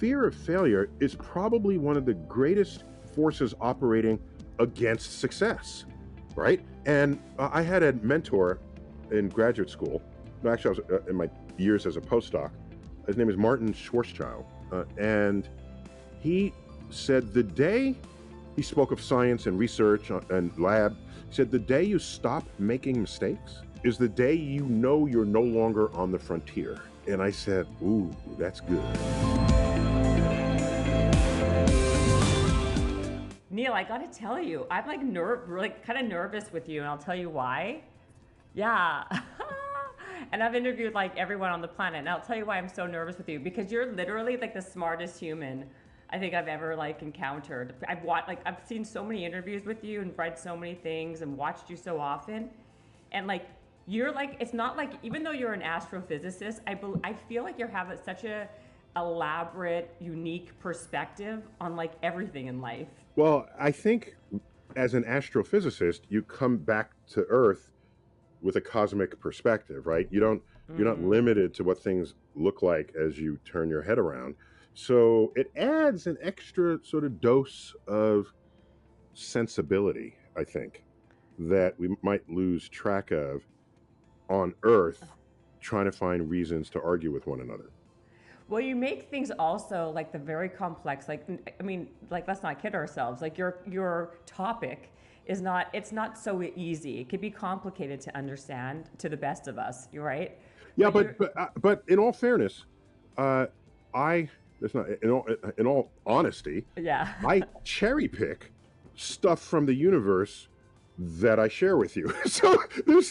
fear of failure is probably one of the greatest forces operating against success, right? And I had a mentor in graduate school. No, actually, I was in my years as a postdoc. His name is Martin Schwarzschild, and he said the day he spoke of science and research and lab, he said the day you stop making mistakes is the day you know you're no longer on the frontier. And I said, ooh, that's good. Neil, I got to tell you, I'm like kind of nervous with you, and I'll tell you why. Yeah. And I've interviewed like everyone on the planet, and I'll tell you why I'm so nervous with you, because you're literally like the smartest human I think I've ever like encountered. I've seen so many interviews with you and read so many things and watched you so often, and like you're like, it's not like, even though you're an astrophysicist, I feel like you have such a elaborate, unique perspective on like everything in life. Well, I think as an astrophysicist, you come back to Earth with a cosmic perspective, right? You're not limited to what things look like as you turn your head around. So it adds an extra sort of dose of sensibility, I think, that we might lose track of on Earth, trying to find reasons to argue with one another. Well, you make things also like the very complex, like, I mean, like, let's not kid ourselves. Like your topic is not, it's not so easy. It could be complicated to understand to the best of us. You're right. Yeah, but in all fairness, that's not in all honesty. Yeah. I cherry pick stuff from the universe that I share with you. So there's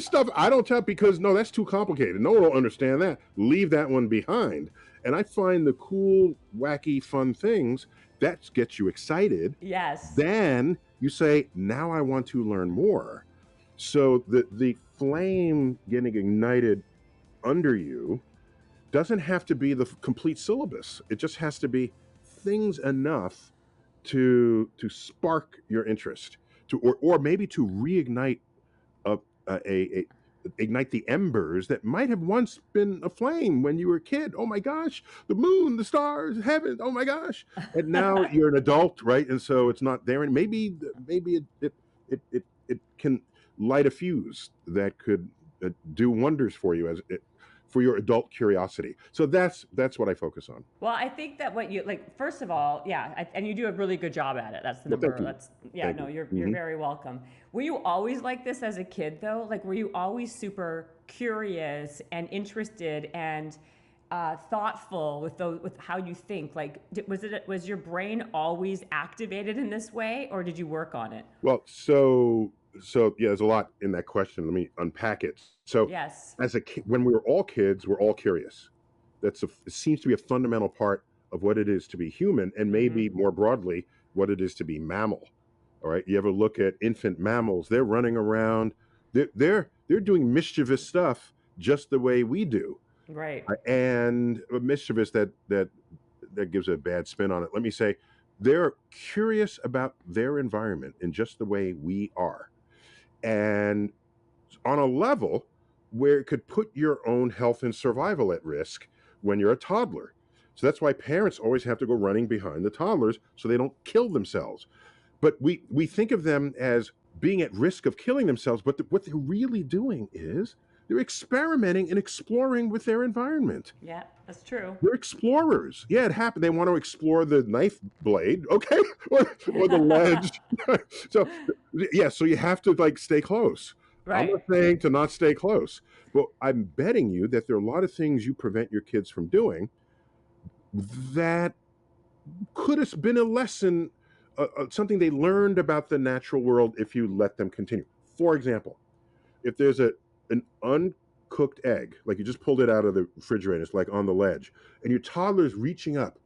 stuff I don't tell because no, that's too complicated. No one will understand that. Leave that one behind. And I find the cool, wacky, fun things that gets you excited. Yes. Then you say, now I want to learn more. So the flame getting ignited under you doesn't have to be the complete syllabus. It just has to be things enough to spark your interest, or maybe to reignite ignite the embers that might have once been aflame when you were a kid. Oh my gosh, the moon, the stars, heaven. Oh my gosh! And now you're an adult, right? And so it's not there. And maybe it can light a fuse that could do wonders for you for your adult curiosity. So that's what I focus on. Well, I think that what you like, first of all, yeah, and you do a really good job at it. That's the number. That's you're very welcome. Were you always like this as a kid though? Like, were you always super curious and interested and thoughtful with how you think? Like, was your brain always activated in this way, or did you work on it? Well, so yeah, there's a lot in that question. Let me unpack it. So yes, as a kid, when we were all kids, we're all curious. It seems to be a fundamental part of what it is to be human, and maybe more broadly, what it is to be mammal. All right, you ever look at infant mammals? They're running around. They're doing mischievous stuff just the way we do. Right. And mischievous that gives a bad spin on it. Let me say, they're curious about their environment in just the way we are. And on a level where it could put your own health and survival at risk when you're a toddler. So that's why parents always have to go running behind the toddlers so they don't kill themselves. But we think of them as being at risk of killing themselves, but what they're really doing is they're experimenting and exploring with their environment. Yeah, that's true. They're explorers. Yeah, it happened. They want to explore the knife blade, okay, or the ledge. So, yeah, so you have to like stay close. Right. I'm not saying to not stay close, but I'm betting you that there are a lot of things you prevent your kids from doing that could have been a lesson, something they learned about the natural world if you let them continue. For example, if there's an uncooked egg, like you just pulled it out of the refrigerator, it's like on the ledge, and your toddler's reaching up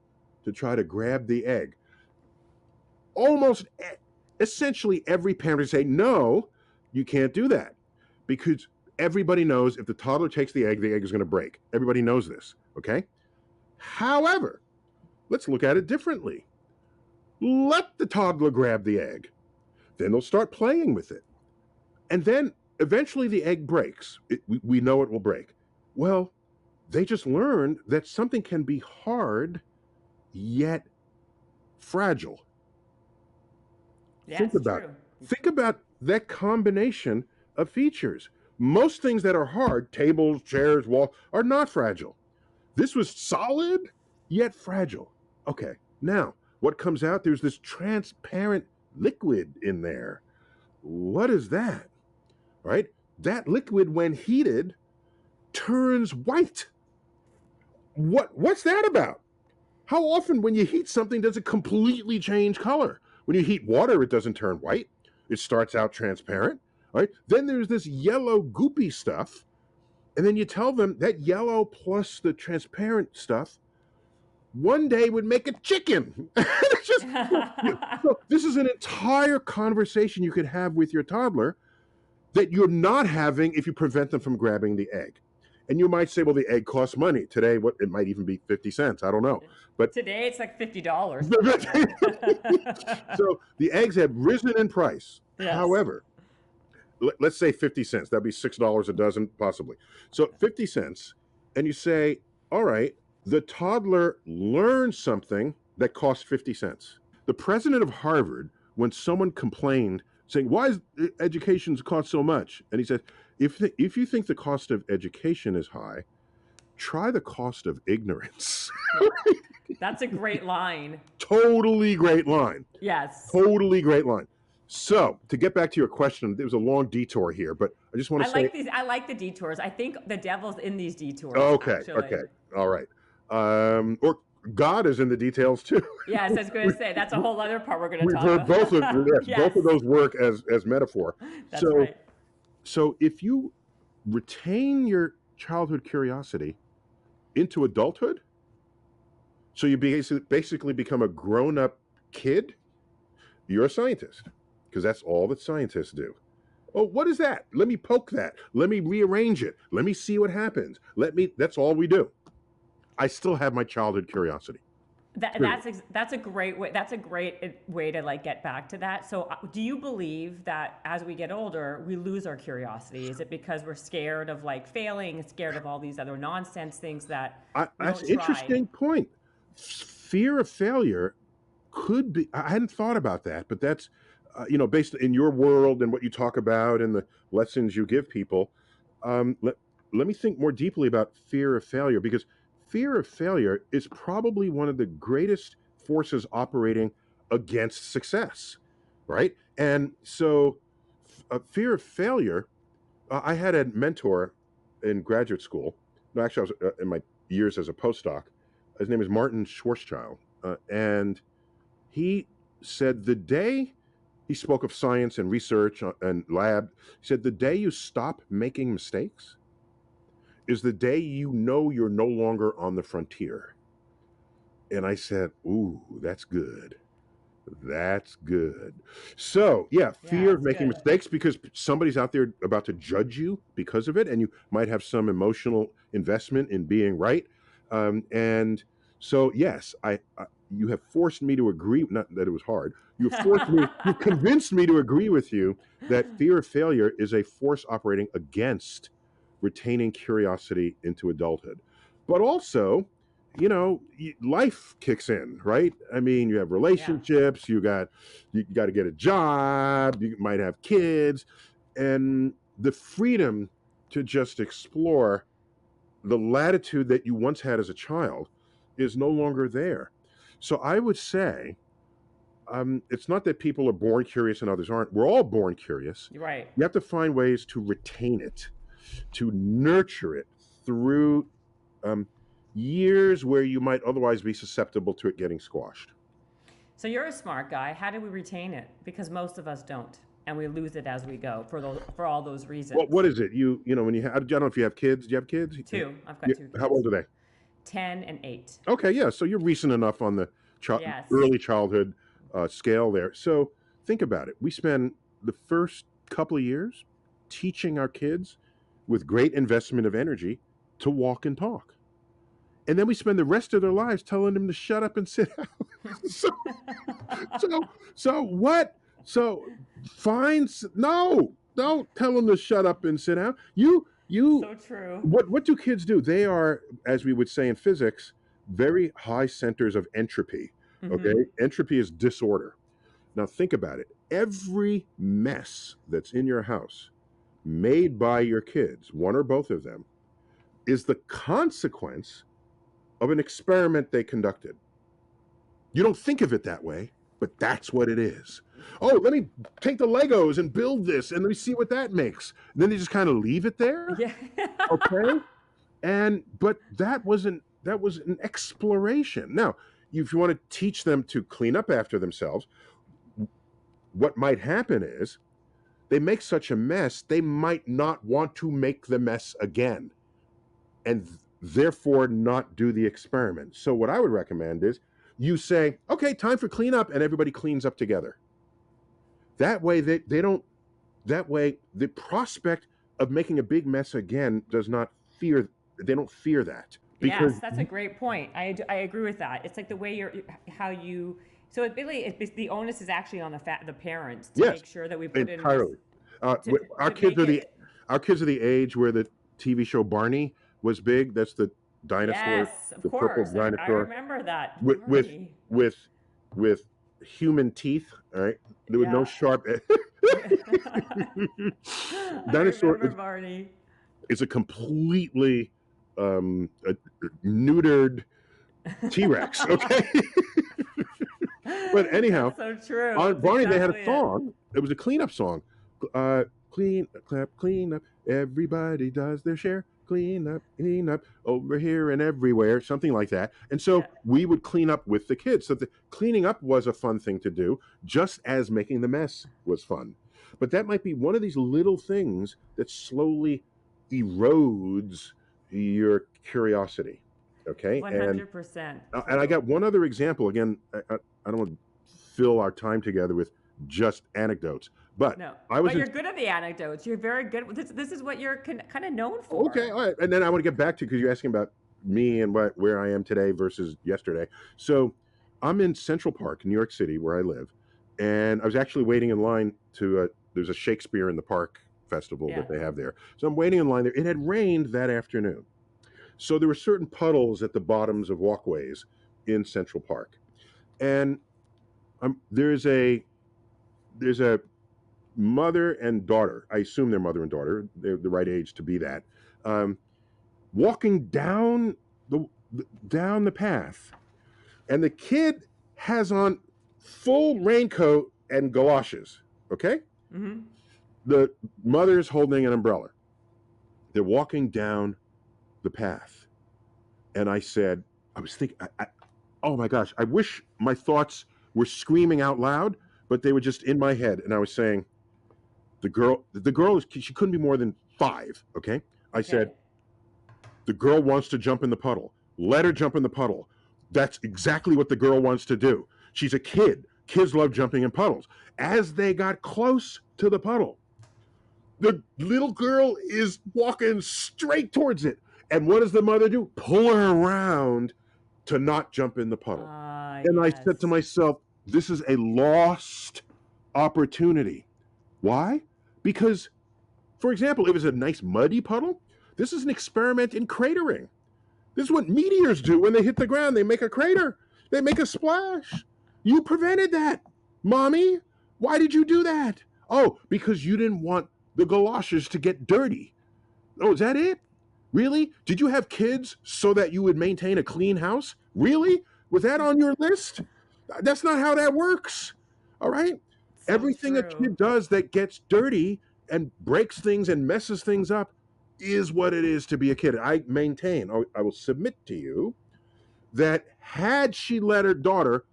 to try to grab the egg, essentially every parent would say, no, you can't do that. Because everybody knows if the toddler takes the egg is going to break. Everybody knows this, okay? However, let's look at it differently. Let the toddler grab the egg. Then they'll start playing with it. And then eventually the egg breaks. We know it will break. Well, they just learned that something can be hard yet fragile. Yeah, Think it's about true. think about that combination of features. Most things that are hard, tables, chairs, wall, are not fragile. This was solid yet fragile. Okay, now what comes out? There's this transparent liquid in there. What is that? Right? That liquid, when heated, turns white. What's that about? How often when you heat something does it completely change color? When you heat water, it doesn't turn white. It starts out transparent, right? Then there's this yellow goopy stuff, and then you tell them that yellow plus the transparent stuff one day would make a chicken. It's just, so this is an entire conversation you could have with your toddler that you're not having if you prevent them from grabbing the egg. And you might say, well, the egg costs money. Today, what it might even be 50 cents. I don't know. But Today it's like $50. so the eggs have risen in price. Yes. However, let's say 50 cents. That'd be $6 a dozen, possibly. So 50 cents. And you say, all right, the toddler learned something that cost 50 cents. The president of Harvard, when someone complained, saying, why is education cost so much? And he said, if you think the cost of education is high, try the cost of ignorance. That's a great line. Totally great line. Yes. Totally great line. So, to get back to your question, there was a long detour here, but I just want to say. I like the detours. I think the devil's in these detours. Okay, actually. okay, all right. Or God is in the details too. Yes, I was going to say that's a whole other part we're going to We've talk heard about. both of Yes. both of those work as metaphor. That's right. So if you retain your childhood curiosity into adulthood, so you basically become a grown-up kid, you're a scientist, because that's all that scientists do. Oh, what is that? Let me poke that. Let me rearrange it. Let me see what happens. That's all we do. I still have my childhood curiosity. That's a great way. That's a great way to like get back to that. So, do you believe that as we get older, we lose our curiosity? Is it because we're scared of like failing, scared of all these other nonsense things that that's an interesting point. Fear of failure could be. I hadn't thought about that, but that's based in your world and what you talk about and the lessons you give people. Let me think more deeply about fear of failure, because fear of failure is probably one of the greatest forces operating against success, right? And so, fear of failure. I had a mentor in graduate school. No, actually, I was in my years as a postdoc. His name is Martin Schwarzschild, and he said the day he spoke of science and research and lab. He said the day you stop making mistakes is the day you know you're no longer on the frontier. And I said, ooh, that's good. That's good. So, yeah, fear of making mistakes because somebody's out there about to judge you because of it, and you might have some emotional investment in being right. And so, yes, you have forced me to agree. Not that it was hard. You convinced me to agree with you that fear of failure is a force operating against retaining curiosity into adulthood. But also, life kicks in, right? I mean, you have relationships, you got to get a job, you might have kids, and the freedom to just explore the latitude that you once had as a child is no longer there. So I would say, it's not that people are born curious and others aren't. We're all born curious. Right. You have to find ways to retain it, to nurture it through years where you might otherwise be susceptible to it getting squashed. So you're a smart guy. How do we retain it? Because most of us don't, and we lose it as we go for all those reasons. Well, what is it? When you I don't know if you have kids. Do you have kids? 2. I've got 2 kids. How old are they? 10 and 8. Okay, yeah. So you're recent enough on the early childhood scale there. So think about it. We spend the first couple of years teaching our kids with great investment of energy to walk and talk. And then we spend the rest of their lives telling them to shut up and sit down. so what? So no, don't tell them to shut up and sit down. You So true. What do kids do? They are, as we would say in physics, very high centers of entropy. Okay, Mm-hmm. entropy is disorder. Now think about it. Every mess that's in your house, made by your kids, one or both of them, is the consequence of an experiment they conducted. You don't think of it that way, but that's what it is. Oh, let me take the Legos and build this and let me see what that makes. And then they just kind of leave it there. Yeah. Okay. And but that was an exploration. Now, if you want to teach them to clean up after themselves, what might happen is they make such a mess, they might not want to make the mess again and therefore not do the experiment. So what I would recommend is you say, okay, time for cleanup, and everybody cleans up together. That way they don't that way the prospect of making a big mess again does not fear they don't fear that. Because Yes, that's a great point. I agree with that. It's like the way how you, so it really, the onus is actually on the parents to yes, make sure that we put in this, entirely. Uh, to, our to kids make are the it, our kids are the age where the TV show Barney was big. That's the dinosaur, yes, of the purple course. I dinosaur remember that. with with Barney. with with human teeth. All right, there were no Yeah. sharp. I Dinosaur remember Barney. is a completely a neutered T Rex. Okay, but anyhow, That's so true. on That's Barney they had a exactly it. song. It was a cleanup song. Clean, clap, clean up. Everybody does their share. Clean up over here and everywhere, something like that. And Yeah. so we would clean up with the kids. So the cleaning up was a fun thing to do, just as making the mess was fun. But that might be one of these little things that slowly erodes your curiosity. Okay, 100%. and I Total. got one other example. Again, I don't want to fill our time together with just anecdotes, but No, I was but in. you're good at the anecdotes. You're very good. This is what you're kind of known Okay, for. all right, and then I want to get back to because you're asking about me and where I am today versus yesterday. So I'm in Central Park, New York City, where I live, and I was actually waiting in line to. There's a Shakespeare in the Park festival Yeah. that they have there, so I'm waiting in line there. It had rained that afternoon, so there were certain puddles at the bottoms of walkways in Central Park, and there's a mother and daughter. I assume they're mother and daughter. They're the right age to be that. Um, walking the down the path, and the kid has on full raincoat and galoshes. Okay, Mm-hmm. the mother's holding an umbrella. They're walking down the path, and I said, I was thinking, oh my gosh, I wish my thoughts were screaming out loud, but they were just in my head, and I was saying, the girl, she couldn't be more than 5. Okay, I said, Okay. the girl wants to jump in the puddle. Let her jump in the puddle. That's exactly what the girl wants to do. She's a kid. Kids love jumping in puddles. As they got close to the puddle, the little girl is walking straight towards it. And what does the mother do? Pull her around to not jump in the puddle. And I Yes. said to myself, this is a lost opportunity. Why? Because, for example, it was a nice muddy puddle. This is an experiment in cratering. This is what meteors do when they hit the ground. They make a crater, they make a splash. You prevented that, mommy. Why did you do that? Oh, because you didn't want the galoshes to get dirty. Oh, is that it? Really? Did you have kids so that you would maintain a clean house? Really? Was that on your list? That's not how that works. All right? So Everything a true. kid does that gets dirty and breaks things and messes things up is what it is to be a kid. I maintain, I will submit to you that had she let her daughter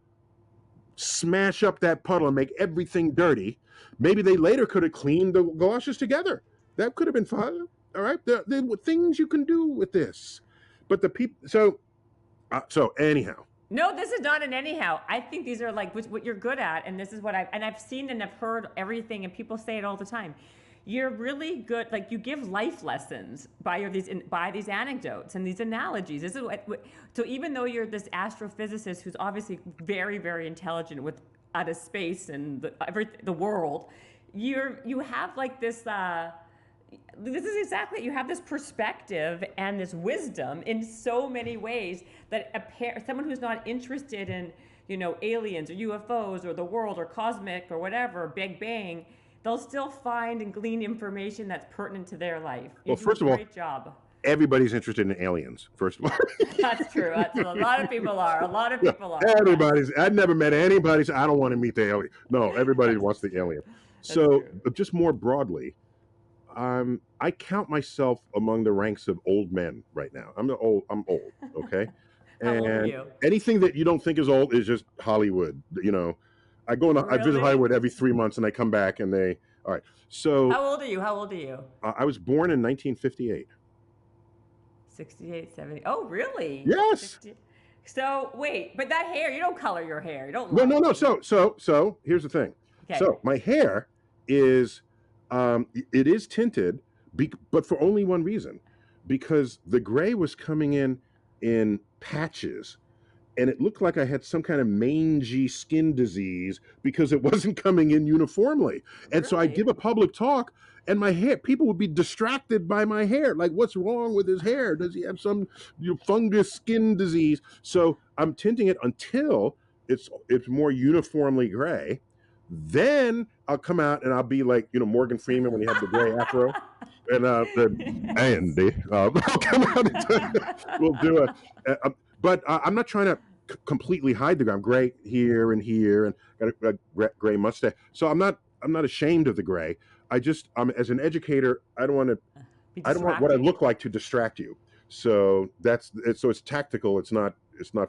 smash up that puddle and make everything dirty, maybe they later could have cleaned the galoshes together. That could have been fun. All right, there were things you can do with this, but the people. So anyhow, No, this is not an anyhow. I think these are like what you're good at, and this is what I've seen and I've heard everything, and people say it all the time. You're really good. Like you give life lessons by these anecdotes and these analogies. This is so even though you're this astrophysicist who's obviously very very intelligent with out of space and the world, you have like this. this is exactly, you have this perspective and this wisdom in so many ways that someone who's not interested in, aliens or UFOs or the world or cosmic or whatever, Big Bang, they'll still find and glean information that's pertinent to their life. You Well, do a first of all, great job. everybody's interested in aliens, first of all. That's true. That's a lot of people are. A lot of Yeah, people are. Yes, I've never met anybody say, I don't want to meet the alien. No, everybody wants the alien. that's So, true. just more broadly, I count myself among the ranks of old men right now. I'm old, okay? How old are And you? anything that you don't think is old is just Hollywood. I visit Really? Hollywood every 3 months, and I come back, and all right. So How old are you? How old are you? I was born in 1958. 68, 70. Oh, really? Yes. 60. So, wait, but that hair, you don't color your hair. You don't No, lie no, to no. me. So here's the thing. Okay. So my hair is, it is tinted, but for only one reason, because the gray was coming in patches, and it looked like I had some kind of mangy skin disease because it wasn't coming in uniformly. And so I'd Really? give a public talk, and my hair, people would be distracted by my hair. Like, what's wrong with his hair? Does he have some fungus skin disease? So I'm tinting it until it's more uniformly gray. Then I'll come out and I'll be like, Morgan Freeman when he had the gray afro. And Andy, I'll come out and we'll do but I'm not trying to completely hide the gray. I'm gray here and here, and got a gray mustache. So I'm not ashamed of the gray. As an educator, Be I don't want what I distracting. look like to distract you. So it's tactical. It's not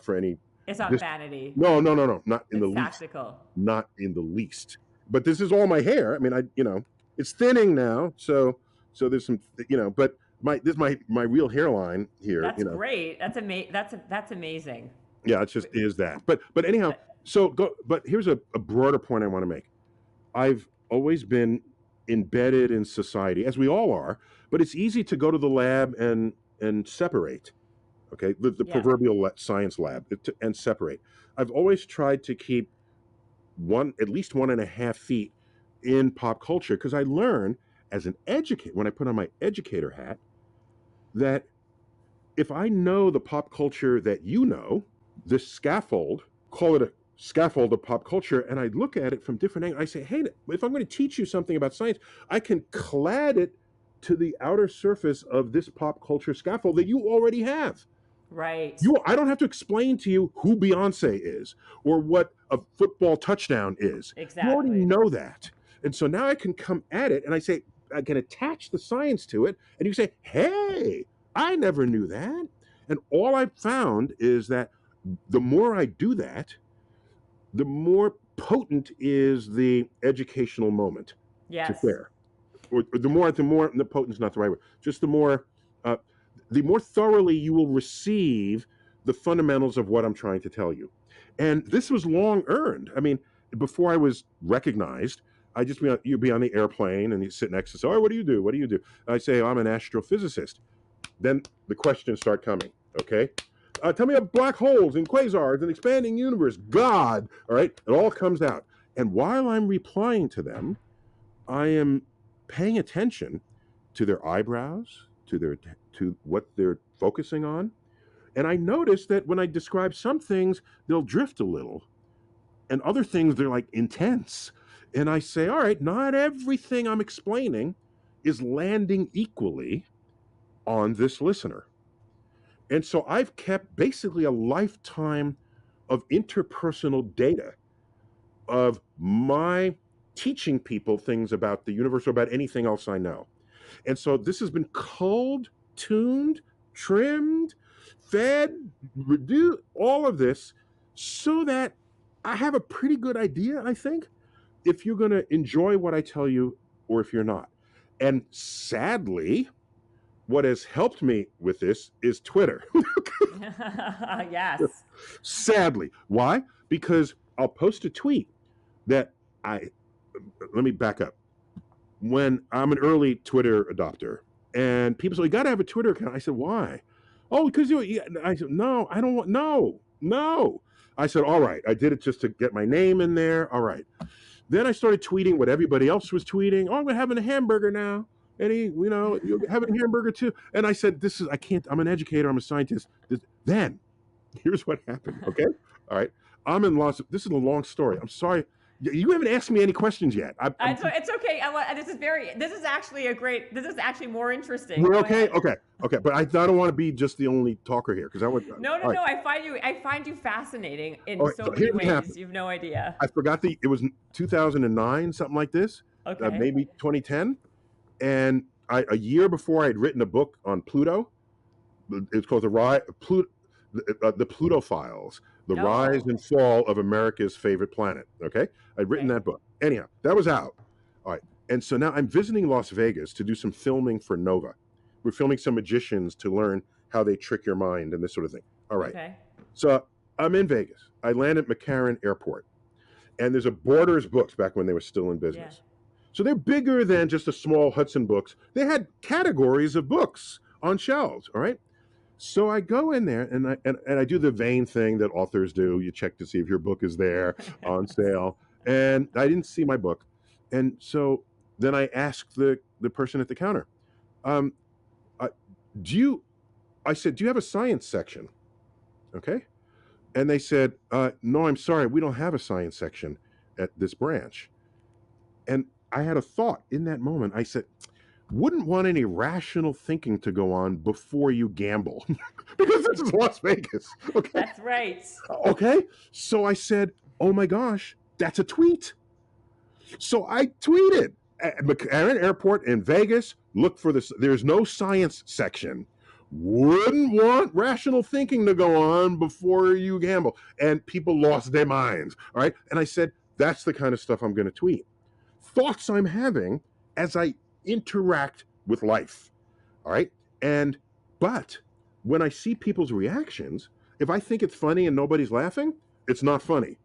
for any. It's not This, vanity. no, no, no, no, not in the It's least. tactical. Not in the least. But this is all my hair. I mean, it's thinning now. So there's some, but my real hairline here. That's great. That's amazing. Yeah, it just is that. But anyhow, but here's a broader point I want to make. I've always been embedded in society, as we all are, but it's easy to go to the lab and separate. Okay, the Yeah. proverbial science lab, and separate. I've always tried to keep at least 1.5 feet in pop culture, because I learned as an educator, when I put on my educator hat, that if I know the pop culture that this scaffold, call it a scaffold of pop culture, and I look at it from different angles, I say, hey, if I'm going to teach you something about science, I can clad it to the outer surface of this pop culture scaffold that you already have. Right. I don't have to explain to you who Beyonce is or what a football touchdown is. Exactly. You already know that. And so now I can come at it and I say, I can attach the science to it, and you say, hey, I never knew that. And all I've found is that the more I do that, the more potent is the educational moment to Yes. share. Or the more, the potent's not the right word, just the more thoroughly you will receive the fundamentals of what I'm trying to tell you. And this was long earned. I mean, before I was recognized, you'd be on the airplane and you sit next to, what do you do? What do you do? I say, I'm an astrophysicist. Then the questions start coming. Okay. Tell me about black holes and quasars and expanding universe. God. All right. It all comes out. And while I'm replying to them, I am paying attention to their eyebrows, to what they're focusing on. And I notice that when I describe some things, they'll drift a little. And other things, they're like intense. And I say, all right, not everything I'm explaining is landing equally on this listener. And so I've kept basically a lifetime of interpersonal data of my teaching people things about the universe or about anything else I know. And so this has been culled, tuned, trimmed, fed, reduced, all of this, so that I have a pretty good idea, I think, if you're going to enjoy what I tell you or if you're not. And sadly, what has helped me with this is Twitter. Yes. Sadly. Why? Because I'll post a tweet that let me back up. When I'm an early Twitter adopter, and people say, you got to have a Twitter account. I said, why? Oh, because I said, no, I don't want, no. I said, all right. I did it just to get my name in there. All right. Then I started tweeting what everybody else was tweeting. Oh, I'm having a hamburger now. Any, you'll have a hamburger too. And I said, I can't, I'm an educator, I'm a scientist. Then, here's what happened, okay? All right. This is a long story. I'm sorry. You haven't asked me any questions yet. It's okay. This is actually this is actually more interesting. We're Go okay? ahead. Okay. Okay. But I don't want to be just the only talker here because I would, No, no, all right. no. I find you fascinating in All right. so So many here's what ways. happened. You've no idea. I forgot it was 2009, something like this, Okay. maybe 2010. And a year before I had written a book on Pluto. It's called the Pluto Files, the rise No. and fall of America's favorite planet. Okay, I'd written Okay. that book. Anyhow, that was out. All right, and so now I'm visiting Las Vegas to do some filming for Nova. We're filming some magicians to learn how they trick your mind and this sort of thing. All right, Okay. so I'm in Vegas. I land at McCarran Airport, and there's a Borders Books back when they were still in Yeah. business. So they're bigger than just a small Hudson Books. They had categories of books on shelves. All right. So I go in there and I do the vain thing that authors do. You check to see if your book is there on sale. And I didn't see my book. And so then I asked the person at the counter, um, uh, do you, I said, do you have a science section? Okay. And they said, no, I'm sorry. We don't have a science section at this branch. And I had a thought in that moment. I said, wouldn't want any rational thinking to go on before you gamble because this is Las Vegas. Okay. That's right. Okay. So I said, oh my gosh, that's a tweet. So I tweeted at McCarran Airport in Vegas, look for this. There's no science section. Wouldn't want rational thinking to go on before you gamble. And people lost their minds. All right. And I said, that's the kind of stuff I'm going to tweet. Thoughts I'm having as I interact with life. All right. But when I see people's reactions, if I think it's funny and nobody's laughing, it's not funny.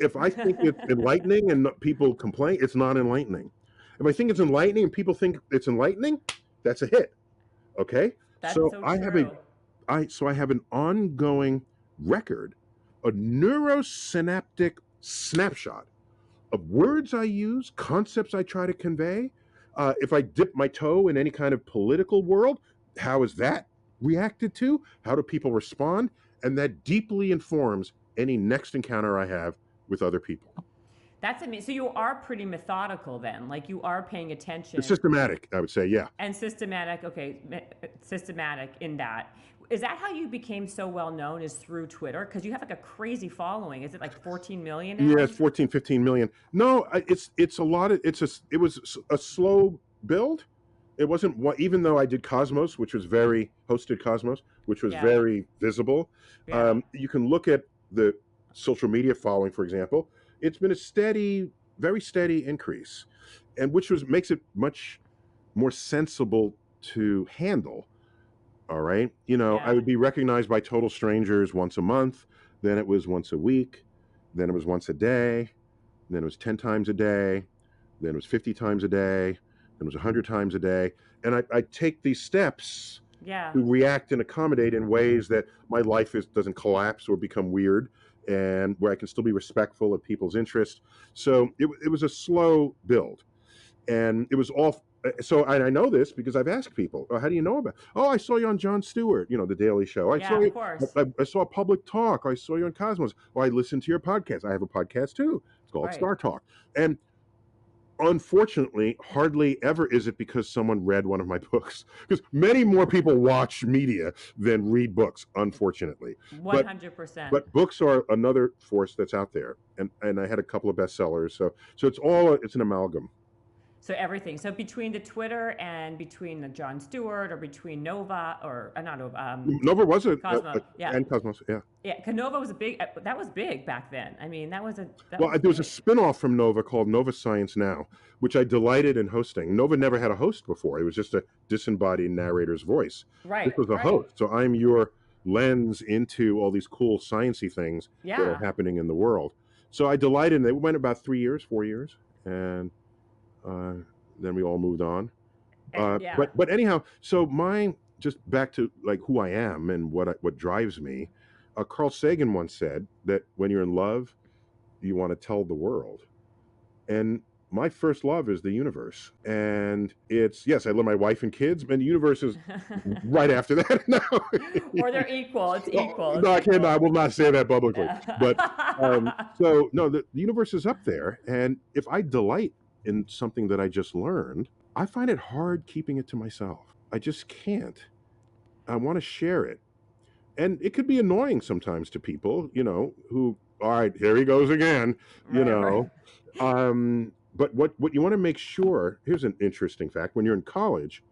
If I think it's enlightening and people complain, it's not enlightening. If I think it's enlightening and people think it's enlightening, that's a hit. Okay. That's So so I have true. I have an ongoing record, a neurosynaptic snapshot of words I use, concepts I try to convey. If I dip my toe in any kind of political world, how is that reacted to? How do people respond? And that deeply informs any next encounter I have with other people. That's amazing. So you are pretty methodical then. Like you are paying It's attention systematic, I would say, yeah. and systematic. Okay, systematic in that. Is that how you became so well known? Is through Twitter? Because you have like a crazy following. Is it like 14 million Yeah, now? it's 14, 15 million. No, it's a lot of it was a slow build. It wasn't what, even though I did Cosmos, which was very hosted Cosmos, which was Yeah. very visible. Yeah. You can look at the social media following, for example. It's been a steady, very steady increase, and which makes it much more sensible to handle. All right, I Yeah. would be recognized by total strangers once a month. Then it was once a week. Then it was once a day. Then it was 10 times a day. Then it was 50 times a day. Then it was 100 times a day. And I take these steps Yeah. to react and accommodate in ways that my life doesn't collapse or become weird, and where I can still be respectful of people's interest. So it was a slow build. And it was all. So I know this because I've asked people, oh, how do you know about it? Oh, I saw you on Jon Stewart, the Daily Show. I Yeah. saw Of you. course. I saw Public Talk. I saw you on Cosmos. Or I listened to your podcast. I have a podcast too. It's called Right. Star Talk. And unfortunately, hardly ever is it because someone read one of my books. Because many more people watch media than read books, unfortunately. 100%. But books are another force that's out there. And I had a couple of bestsellers. So it's an amalgam. So everything. So between the Twitter and between the Jon Stewart or between Nova or not Nova, Nova was Cosmo. Yeah. and Cosmos, yeah. Yeah. 'Cause Nova was that was big back then. I mean, that was Well, there was a spin-off from Nova called Nova Science Now, which I delighted in hosting. Nova never had a host before. It was just a disembodied narrator's voice. Right. This was a Right. host. So I'm your lens into all these cool sciencey things that are Yeah. happening in the world. So I delighted in it. It went about 3 years, 4 years, and then we all moved on. Yeah. But anyhow, so just back to like who I am and what drives me. Carl Sagan once said that when you're in love, you want to tell the world. And my first love is the universe. And it's, yes, I love my wife and kids, and the universe is right after that. No. Or they're equal. It's equal. It's No, I can't. equal. I will not say that publicly. But Yeah. so no, the universe is up there, and if I delight in something that I just learned, I find it hard keeping it to myself. I just can't. I want to share it, and it could be annoying sometimes to people, who, all right, here he goes again, you Right, right. know. But what you want to make sure, here's an interesting fact: when you're in college,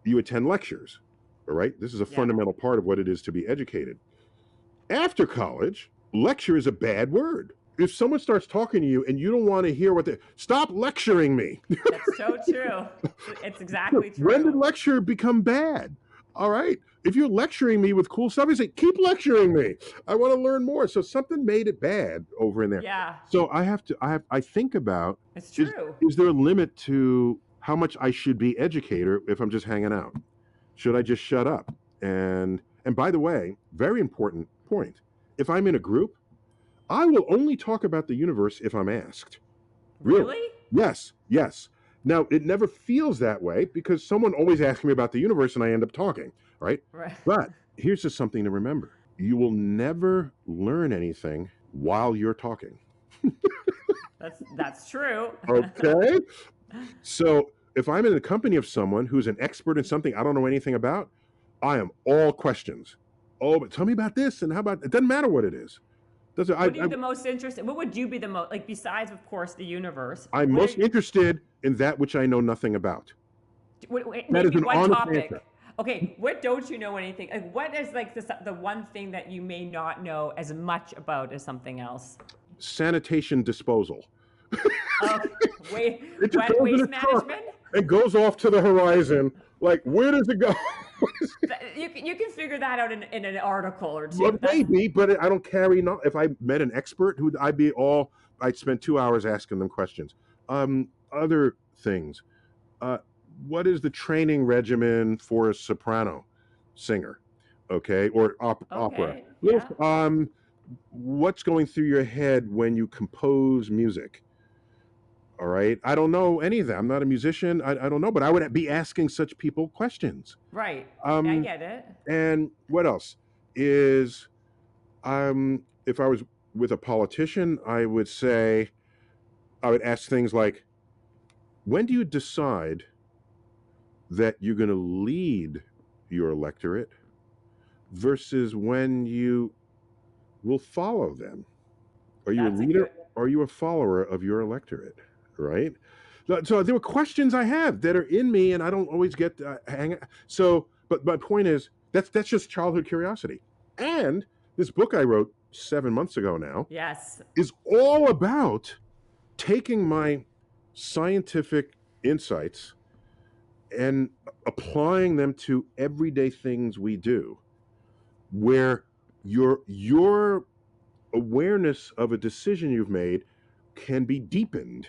you attend lectures. All right, this is a Yeah. fundamental part of what it is to be educated. After college, lecture is a bad word. If someone starts talking to you and you don't want to hear what they stop lecturing me. That's so true. It's exactly When did true. lecture become bad? All right. If you're lecturing me with cool stuff, you say, keep lecturing me. I want to learn more. So something made it bad over in there. Yeah, So I think about, it's is, true. is there a limit to how much I should be educator if I'm just hanging out? Should I just shut up? And by the way, very important point. If I'm in a group, I will only talk about the universe if I'm asked. Really? Really? Yes, yes. Now, it never feels that way because someone always asks me about the universe and I end up talking, right? Right. But here's just something to remember. You will never learn anything while you're talking. That's true. Okay? So if I'm in the company of someone who's an expert in something I don't know anything about, I am all questions. Oh, but tell me about this and how about it? Doesn't matter what it is. Doesn't What are you the most interested? What would you be the most like besides, of course, the universe? I'm What most interested in that which I know nothing about. wait, That name is me an one honest topic. answer. Okay, what don't you know anything? Like, what is like the one thing that you may not know as much about as something else? Sanitation disposal. Okay, It just goes in waste a truck management. and goes off to the horizon. Like, where does it go? You can figure that out in an article or Well, two. That's maybe, but I don't carry. No, if I met an expert, I'd spend 2 hours asking them questions. Other things. Uh, what is the training regimen for a soprano singer? Okay, or opera. okay. Yeah. What's going through your head when you compose music? All right. I don't know any of that. I'm not a musician. I don't know, but I would be asking such people questions. Right. I Um, get it. and what else is, if I was with a politician, I would ask things like, when do you decide that you're going to lead your electorate versus when you will follow them? Are you a That's a leader? good. Or are you a follower of your electorate? Right. So there were questions I have that are in me, and I don't always get hang. So, but my point is that's just childhood curiosity. And this book I wrote 7 months ago now Yes. is all about taking my scientific insights and applying them to everyday things we do, where your awareness of a decision you've made can be deepened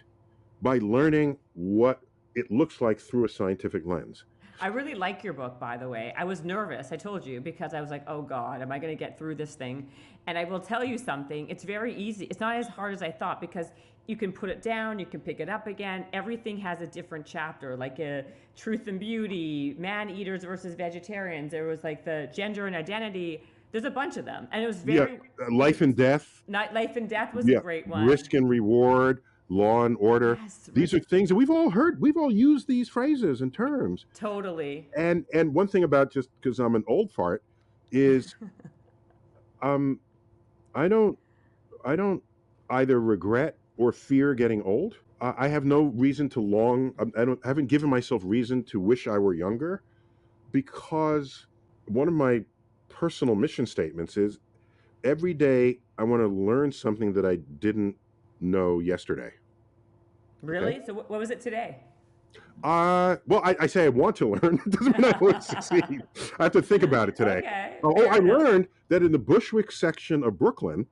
by learning what it looks like through a scientific lens. I really like your book, by the way. I was nervous, I told you, because I was like, oh God, am I going to get through this thing? And I will tell you something, it's very easy. It's not as hard as I thought because you can put it down, you can pick it up again. Everything has a different chapter, like a truth and beauty, man eaters versus vegetarians. There was like the gender and identity. There's a bunch of them. And it was Yeah, very, life and death. not life and death was a Yeah, great one. risk and reward, law and order. Yes, These are things that we've all heard. We've all used these phrases and terms. totally. And one thing about, just because I'm an old fart, is um, I don't I don't either regret or fear getting old. I have no reason to long. I haven't given myself reason to wish I were younger, because one of my personal mission statements is every day I want to learn something that I didn't know yesterday. Really? So what was it today? Well, I say I want to learn. It doesn't mean I always succeed. I have to think about it today. Okay, Oh, fair I enough. learned that in the Bushwick section of Brooklyn,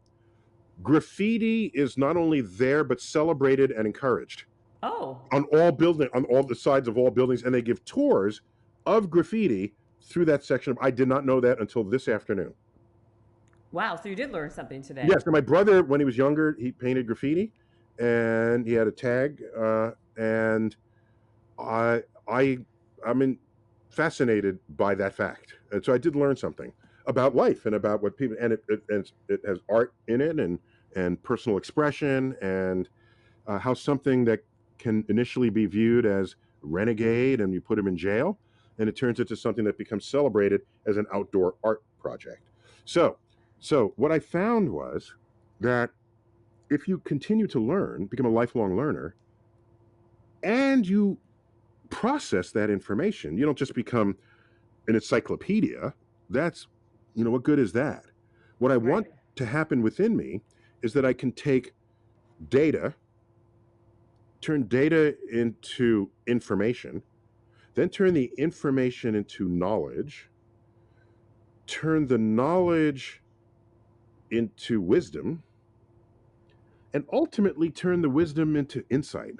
graffiti is not only there but celebrated and encouraged Oh, on all the sides of all buildings, and they give tours of graffiti through that section. I did not know that until this afternoon. wow. So you did learn something today. Yes, and my brother, when he was younger, he painted graffiti, and he had a tag, and I I I'm fascinated by that fact, and so I did learn something about life and about what people, and it has art in it, and personal expression, and how something that can initially be viewed as renegade and you put him in jail, and it turns into something that becomes celebrated as an outdoor art project. So, so what I found was that if you continue to learn, become a lifelong learner, and you process that information, you don't just become an encyclopedia. That's, what good is that? What I want Right. to happen within me is that I can take data, turn data into information, then turn the information into knowledge, turn the knowledge into wisdom, and ultimately turn the wisdom into insight.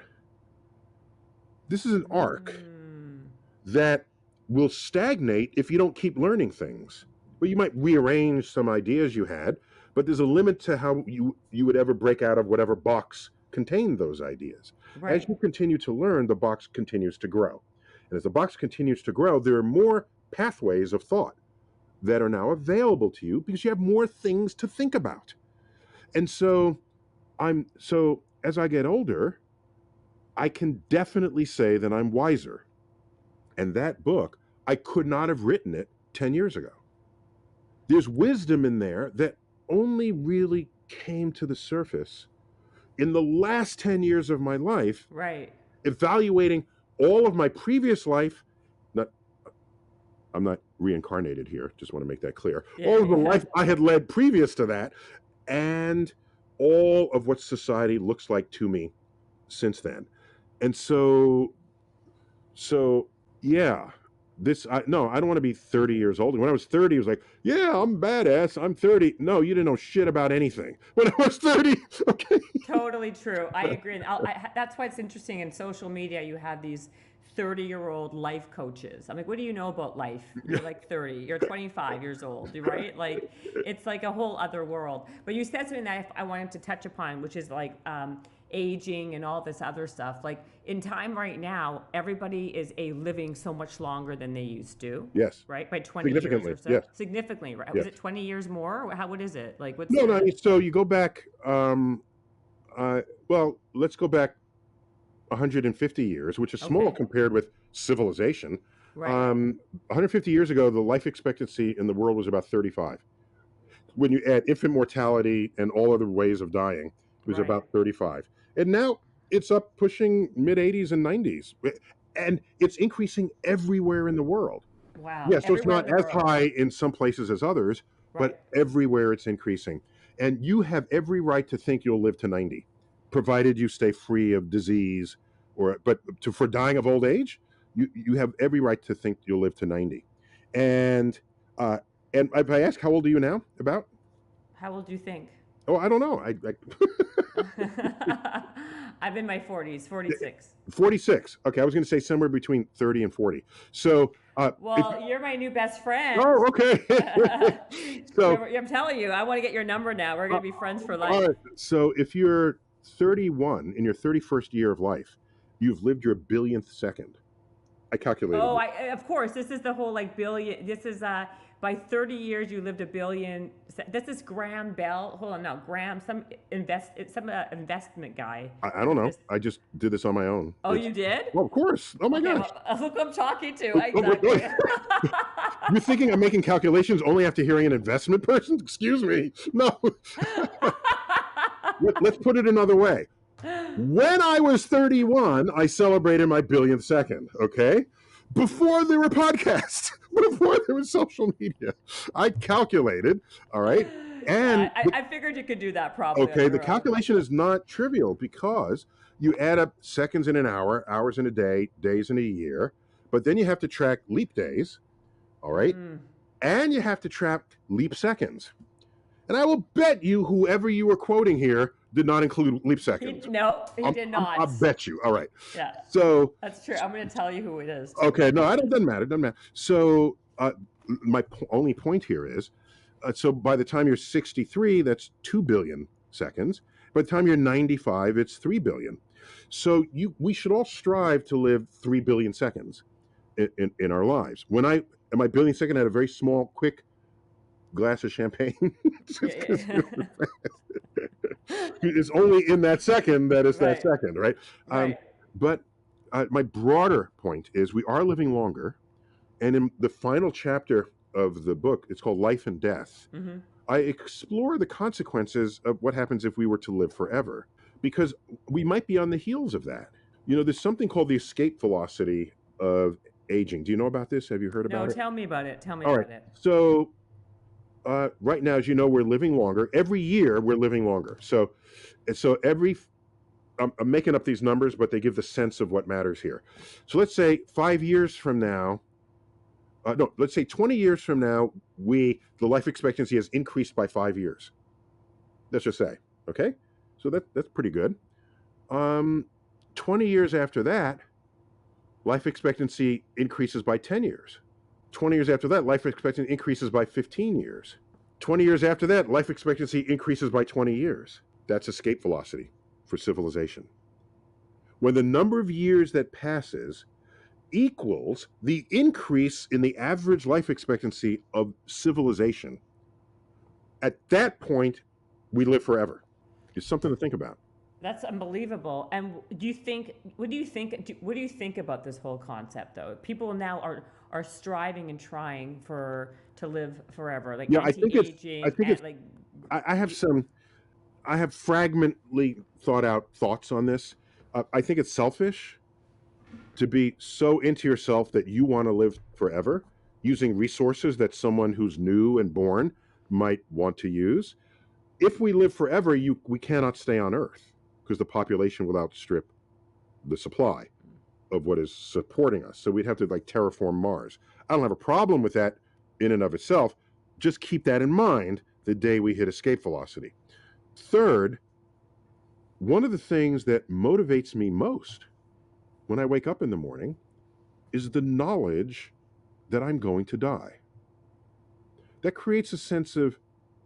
This is an arc Mm. that will stagnate if you don't keep learning things. Well, you might rearrange some ideas you had, but there's a limit to how you would ever break out of whatever box contained those ideas. As Right. you continue to learn, the box continues to grow. And as the box continues to grow, there are more pathways of thought that are now available to you because you have more things to think about. And so as I get older, I can definitely say that I'm wiser. And that book, I could not have written it 10 years ago. There's wisdom in there that only really came to the surface in the last 10 years of my life, Right. evaluating all of my previous life. Not, I'm not reincarnated here, just want to make that clear. Yeah. All of the Yeah. life I had led previous to that, and all of what society looks like to me since then. And so yeah, no, I don't want to be 30 years old. When I was 30, it was like, yeah, I'm badass. I'm 30. No, you didn't know shit about anything when I was 30. Okay. Totally true. I agree. And that's why it's interesting in social media. You have these 30-year-old life coaches. I'm like, what do you know about life? You're like 30. You're 25 years old, right? Like, it's like a whole other world. But you said something that I wanted to touch upon, which is like aging and all this other stuff. Like in time right now, everybody is living so much longer than they used to, Yes. right? By 20 years Significantly. or so. Yes. Significantly, right? Was Yes. it 20 years more? What is it? Like, what's No, no. the So you go back, well, let's go back 150 years, which is small okay? compared with civilization. Right. 150 years ago, the life expectancy in the world was about 35. When you add infant mortality and all other ways of dying, it was Right. about 35. And now it's up pushing mid 80s and 90s. And it's increasing everywhere in the world. Wow. Yeah, so it's Everywhere not in the as world. high in some places as others, Right. but everywhere it's increasing. And you have every right to think you'll live to 90, provided you stay free of disease for dying of old age, you have every right to think you'll live to 90. And uh, and if I ask, how old are you now? About? How old do you think? Oh, I don't know. I'm in my 40s, 46. 46. Okay, I was going to say somewhere between 30 and 40. So, if Well, you're my new best friend. oh, okay. So, I'm telling you, I want to get your number now. We're uh, going to be friends for all life. right. So, if you're 31 in your 31st year of life, you've lived your billionth second. I calculated Oh, it. of course. This is the whole like billion. This is by 30 years you lived a billion. This is Graham Bell. Hold on, no, Graham, some investment guy. I don't know. I just did this on my own. Oh, you did? Well, of course. Oh my Okay, gosh. well, look who I'm talking to. Oh, Exactly. you're thinking I'm making calculations only after hearing an investment person? Excuse me. No. Let's put it another way. When I was 31, I celebrated my billionth second, okay? Before there were podcasts, before there was social media, I calculated, all right? Yeah, And I figured you could do that probably on okay, the your own. calculation is not trivial because you add up seconds in an hour, hours in a day, days in a year, but then you have to track leap days, all right? Mm. And you have to track leap seconds. And I will bet you whoever you were quoting here did not include leap seconds. No, he did I'll not. bet you. All right. Yeah, So, that's true. I'm going to tell you who it is too. okay, no, I don't. Doesn't matter. Doesn't matter. So, my only point here is, so by the time you're 63, that's 2 billion seconds. By the time you're 95, it's 3 billion. So we should all strive to live 3 billion seconds in our lives. When I, in my billion second, I had a very small, quick glass of champagne. Just because Yeah. it's only in that second that it's that Right. second, right? Right. But my broader point is we are living longer. And in the final chapter of the book, it's called Life and Death. Mm-hmm. I explore the consequences of what happens if we were to live forever, because we might be on the heels of that. You know, there's something called the escape velocity of aging. Do you know about this? Have you heard No, about it? tell me about it. Tell me All right. about it. So, right now, as you know, we're living longer. Every year, we're living longer. So every I'm making up these numbers, but they give the sense of what matters here. So let's say 5 years from now, no, let's say 20 years from now, the life expectancy has increased by 5 years. Let's just say, okay? So that's pretty good. 20 years after that, life expectancy increases by 10 years. 20 years after that, life expectancy increases by 15 years. 20 years after that, life expectancy increases by 20 years. That's escape velocity for civilization. When the number of years that passes equals the increase in the average life expectancy of civilization, at that point, we live forever. It's something to think about. That's unbelievable. And do you think? What do you think? What do you think about this whole concept, though? People now are striving and trying to live forever, like Yeah, I anti-aging, think and it's, like. I have some, I have fragmently thought out thoughts on this. I think it's selfish to be so into yourself that you want to live forever using resources that someone who's new and born might want to use. If we live forever, we cannot stay on Earth because the population will outstrip the supply of what is supporting us. So we'd have to like terraform Mars. I don't have a problem with that in and of itself. Just keep that in mind the day we hit escape velocity. Third, one of the things that motivates me most when I wake up in the morning is the knowledge that I'm going to die. That creates a sense of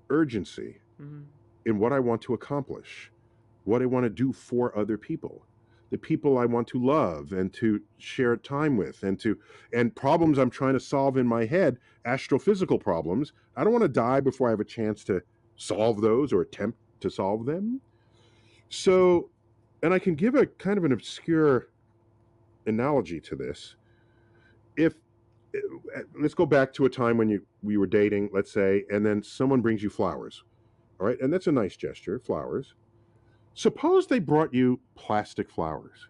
urgency Mm-hmm. in what I want to accomplish, what I want to do for other people, the people I want to love and to share time with, and problems I'm trying to solve in my head, astrophysical problems. I don't want to die before I have a chance to solve those or attempt to solve them. So, and I can give a kind of an obscure analogy to this. If let's go back to a time when we were dating, let's say, and then someone brings you flowers. All right, and that's a nice gesture, flowers. Suppose they brought you plastic flowers.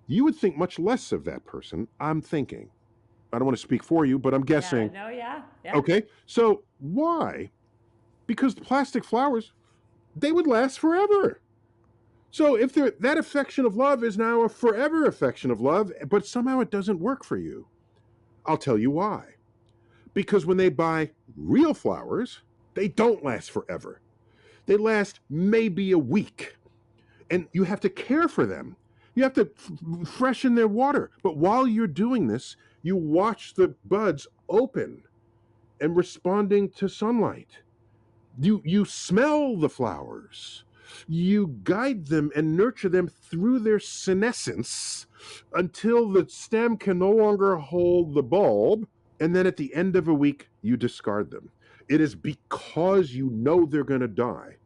You would think much less of that person, I'm thinking. I don't want to speak for you, but I'm Yeah. guessing. No. Yeah. Yeah. Okay, so why? Because the plastic flowers, they would last forever. So if that affection of love is now a forever affection of love, but somehow it doesn't work for you, I'll tell you why. Because when they buy real flowers, they don't last forever. They last maybe a week. And you have to care for them. You have to freshen their water. But while you're doing this, you watch the buds open and responding to sunlight. You smell the flowers. You guide them and nurture them through their senescence until the stem can no longer hold the bulb. And then at the end of a week, you discard them. It is because you know they're going to die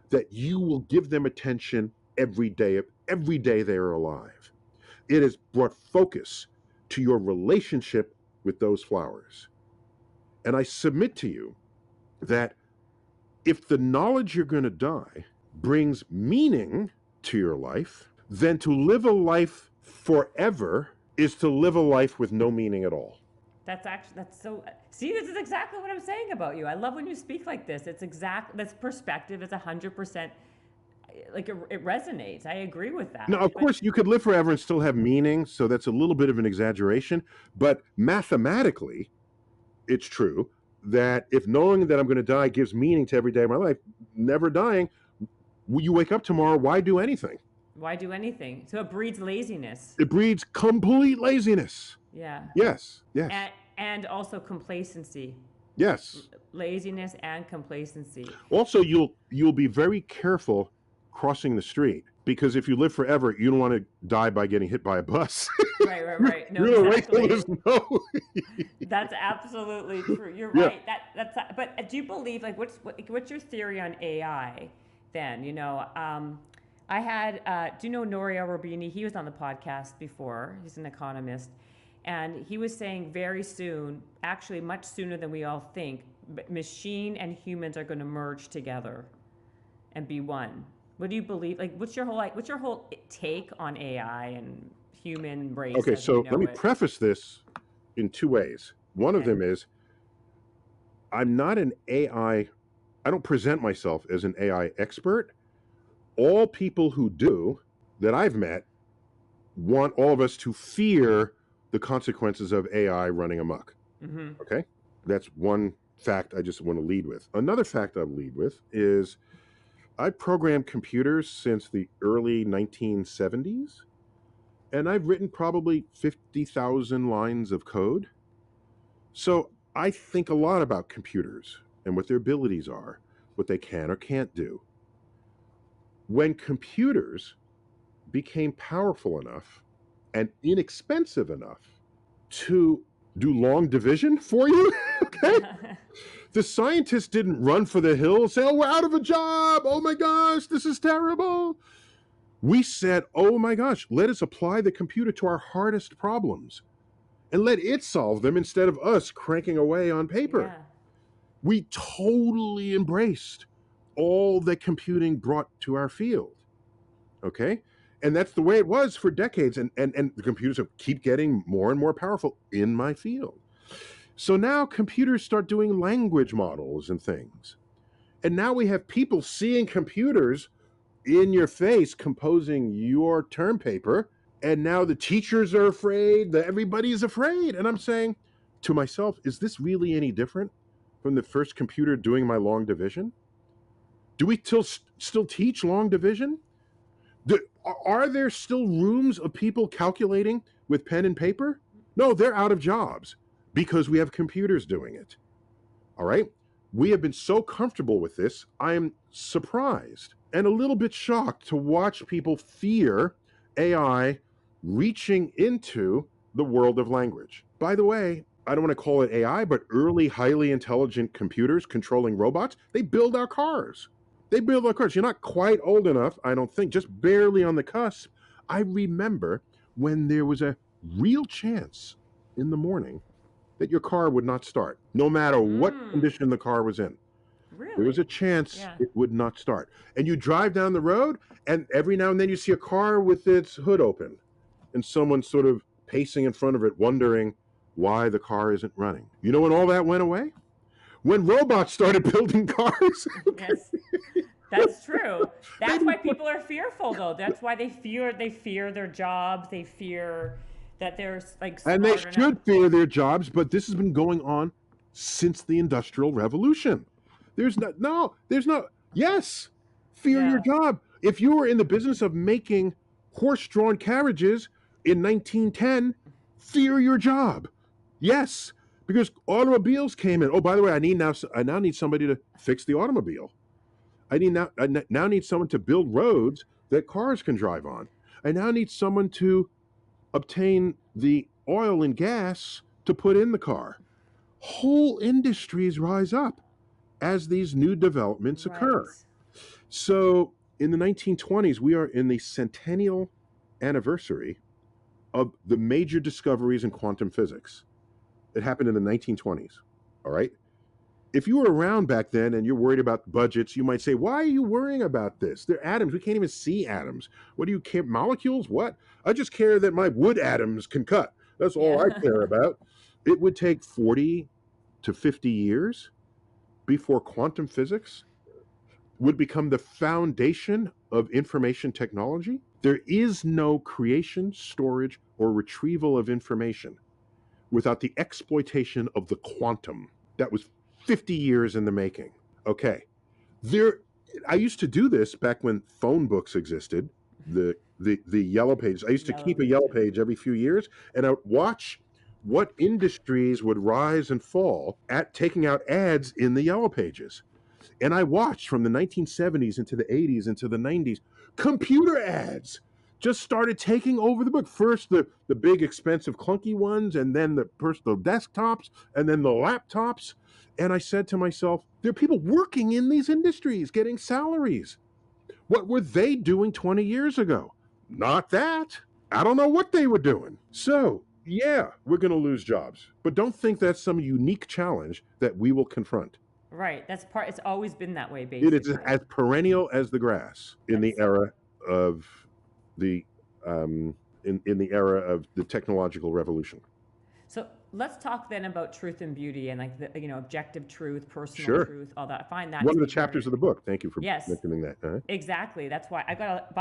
that you will give them attention every day they are alive. It has brought focus to your relationship with those flowers. And I submit to you that if the knowledge you're going to die brings meaning to your life, then to live a life forever is to live a life with no meaning at all. That's so. See, this is exactly what I'm saying about you. I love when you speak like this. It's exact. This perspective is 100%. Like it resonates. I agree with that. Now, of course, you could live forever and still have meaning, so that's a little bit of an exaggeration. But mathematically, it's true that if knowing that I'm going to die gives meaning to every day of my life, never dying, you wake up tomorrow, why do anything? Why do anything? So it breeds laziness. It breeds complete laziness. Yeah. Yes, yes. And also complacency. Yes. laziness and complacency. Also, you'll be very careful crossing the street because if you live forever, you don't want to die by getting hit by a bus. Right, right, right. No, You're gonna wait till exactly. there's no. That's absolutely true. You're Yeah. right. That's. But do you believe like what's your theory on AI? Then I had. Do you know Nouriel Roubini? He was on the podcast before. He's an economist, and he was saying very soon, actually much sooner than we all think, machine and humans are going to merge together, and be one. What do you believe? Like, what's your whole take on AI and human race Okay, as we so let know me it? preface this in two ways. One of Okay. them is I'm not an AI. I don't present myself as an AI expert. All people who do that I've met want all of us to fear the consequences of AI running amok. Mm-hmm. Okay? That's one fact I just want to lead with. Another fact I'll lead with is I programmed computers since the early 1970s, and I've written probably 50,000 lines of code. So I think a lot about computers and what their abilities are, what they can or can't do. When computers became powerful enough and inexpensive enough to do long division for you, okay? The scientists didn't run for the hills, say, oh, we're out of a job. Oh my gosh, this is terrible. We said, oh my gosh, let us apply the computer to our hardest problems and let it solve them instead of us cranking away on paper. Yeah. We totally embraced all that computing brought to our field. Okay? And that's the way it was for decades. And the computers keep getting more and more powerful in my field. So now computers start doing language models and things. And now we have people seeing computers in your face composing your term paper. And now the teachers are afraid, everybody's afraid. And I'm saying to myself, is this really any different from the first computer doing my long division? Do we still teach long division? Are there still rooms of people calculating with pen and paper? No, they're out of jobs because we have computers doing it. All right? We have been so comfortable with this, I am surprised and a little bit shocked to watch people fear AI reaching into the world of language. By the way, I don't want to call it AI, but early highly intelligent computers controlling robots, they build our cars. They build our cars. You're not quite old enough, I don't think, just barely on the cusp. I remember when there was a real chance in the morning that your car would not start, no matter what condition the car was in. There was Really? a chance Yeah. it would not start. And you drive down the road, and every now and then you see a car with its hood open, and someone sort of pacing in front of it, wondering why the car isn't running. You know when all that went away? When robots started building cars. Yes. That's true. That's Maybe why people are fearful though. That's why they fear their jobs. They fear that they're like and they smart enough. should fear their jobs, but this has been going on since the Industrial Revolution. There's no, yes, fear your Yeah. job. If you were in the business of making horse drawn carriages in 1910, fear your job. Yes, because automobiles came in. Oh, by the way, I now need somebody to fix the automobile. I now need someone to build roads that cars can drive on. I now need someone to obtain the oil and gas to put in the car. Whole industries rise up as these new developments Right. occur. So in the 1920s, we are in the centennial anniversary of the major discoveries in quantum physics. It happened in the 1920s. All right. If you were around back then and you're worried about budgets, you might say, why are you worrying about this? They're atoms. We can't even see atoms. What do you care? Molecules? What? I just care that my wood atoms can cut. That's all I Yeah. care about. It would take 40 to 50 years before quantum physics would become the foundation of information technology. There is no creation, storage, or retrieval of information without the exploitation of the quantum. That was 50 years in the making. Okay. There I used to do this back when phone books existed, the yellow pages. I used to Yellow keep a yellow pages. page every few years and I would watch what industries would rise and fall at taking out ads in the yellow pages. And I watched from the 1970s into the 80s into the 90s, computer ads just started taking over the book. First, the big, expensive, clunky ones, and then the personal desktops, and then the laptops. And I said to myself, there are people working in these industries getting salaries. What were they doing 20 years ago? Not that. I don't know what they were doing. So, yeah, we're going to lose jobs. But don't think that's some unique challenge that we will confront. Right. That's part. It's always been that way, It is basically. as perennial as the grass in the That's era of the in the era of the technological revolution. so. Let's talk then about truth and beauty and like the objective truth, personal Sure. truth, all that. I find that One to of the be very chapters of the book. Thank you for yes. mentioning that. Exactly. That's why I got a.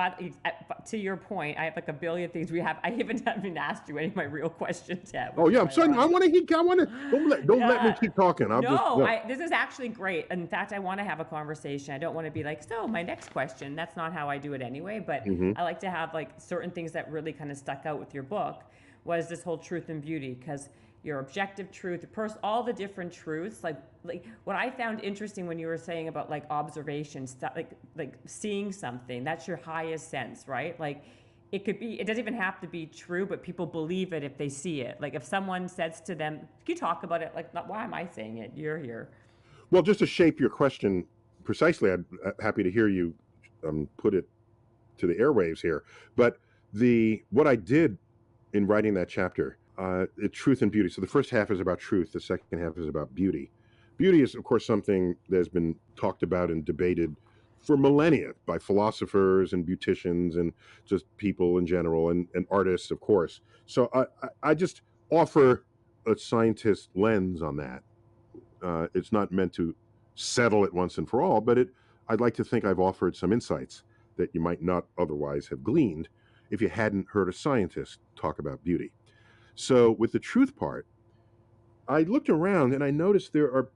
But to your point, I have like a billion things we have. I haven't even asked you any of my real questions yet. Oh Which yeah, is I'm sorry. I ironic. want to. I want to. Don't let me Yeah. keep talking. I'll just. No, No. this is actually great. In fact, I want to have a conversation. I don't want to be like, so my next question. That's not how I do it anyway. But Hmm. I like to have like certain things that really kind of stuck out with your book was this whole truth and beauty because your objective truth, all the different truths. Like what I found interesting when you were saying about like observation stuff, like seeing something. That's your highest sense, right? Like it could be. It doesn't even have to be true, but people believe it if they see it. Like if someone says to them, "Can you talk about it?" Like, why am I saying it? You're here. Well, just to shape your question precisely, I'm happy to hear you put it to the airwaves here. But what I did in writing that chapter, truth and beauty. So the first half is about truth. The second half is about beauty. Beauty is, of course, something that has been talked about and debated for millennia by philosophers and beauticians and just people in general and artists, of course. So I just offer a scientist lens on that. It's not meant to settle it once and for all, but I'd like to think I've offered some insights that you might not otherwise have gleaned if you hadn't heard a scientist talk about beauty. So, with the truth part, I looked around and I noticed there are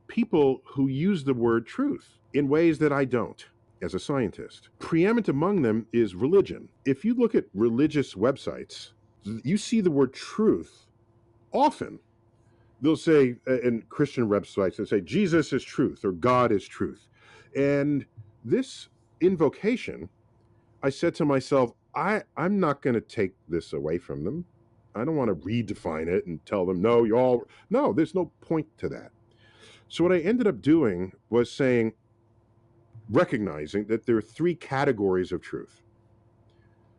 people who use the word truth in ways that I don't as a scientist. Preeminent among them is religion. If you look at religious websites, you see the word truth often. They'll say in Christian websites, they'll say Jesus is truth or God is truth. And this invocation, I said to myself, I'm not going to take this away from them. I don't want to redefine it and tell them, no, there's no point to that. So what I ended up doing was recognizing that there are three categories of truth.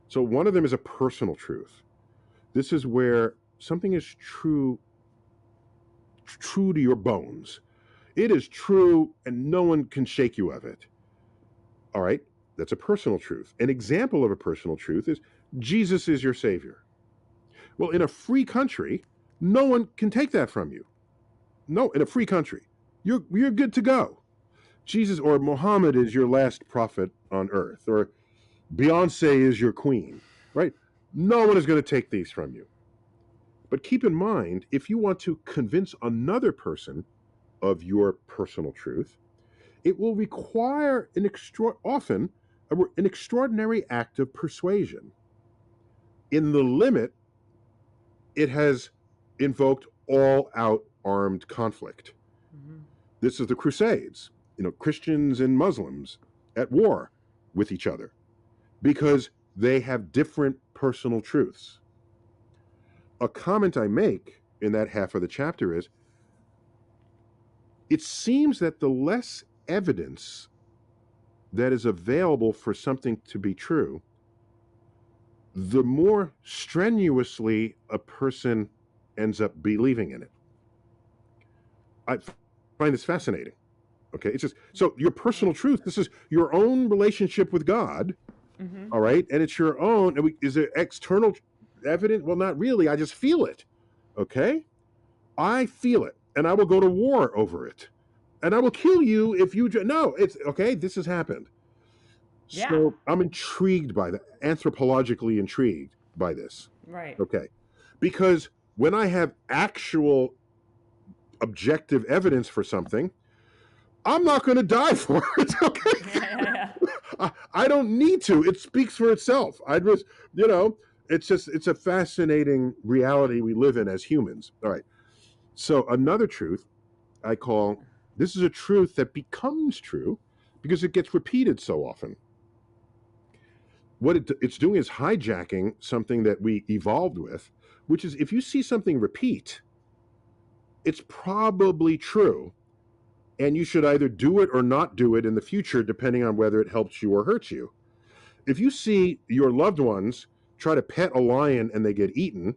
So one of them is a personal truth. This is where something is true to your bones. It is true and no one can shake you of it. All right, that's a personal truth. An example of a personal truth is Jesus is your Savior. Well, in a free country, no one can take that from you. No, in a free country, you're good to go. Jesus or Muhammad is your last prophet on earth, or Beyonce is your queen, right? No one is going to take these from you. But keep in mind, if you want to convince another person of your personal truth, it will require often an extraordinary act of persuasion. In the limit, it has invoked all-out armed conflict. Mm-hmm. This is the Crusades, Christians and Muslims at war with each other because they have different personal truths. A comment I make in that half of the chapter is, it seems that the less evidence that is available for something to be true, the more strenuously a person ends up believing in it. I find this fascinating. Okay, it's just so your personal truth. This is your own relationship with God. Mm-hmm. All right, and it's your own. Is there external evidence? Well, not really. I just feel it. Okay, I feel it, and I will go to war over it, and I will kill you if you. No, it's okay. This has happened. Yeah. So I'm intrigued by that, anthropologically intrigued by this. Right. Okay, because when I have actual objective evidence for something, I'm not going to die for it. Okay, Yeah. I don't need to. It speaks for itself. I just, it's a fascinating reality we live in as humans. All right. So another truth I call, this is a truth that becomes true because it gets repeated so often. What it's doing is hijacking something that we evolved with, which is if you see something repeat, it's probably true, and you should either do it or not do it in the future, depending on whether it helps you or hurts you. If you see your loved ones try to pet a lion and they get eaten,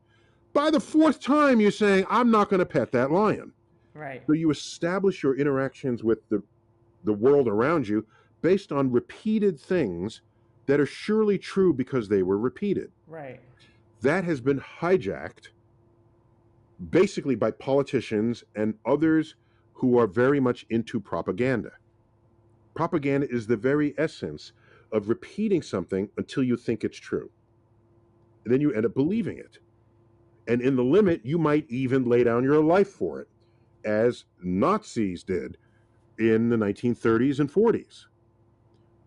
by the fourth time you're saying, I'm not going to pet that lion. Right. So you establish your interactions with the world around you based on repeated things that are surely true because they were repeated. Right. That has been hijacked basically by politicians and others who are very much into propaganda. Propaganda is the very essence of repeating something until you think it's true. And then you end up believing it. And in the limit, you might even lay down your life for it, as Nazis did in the 1930s and 40s.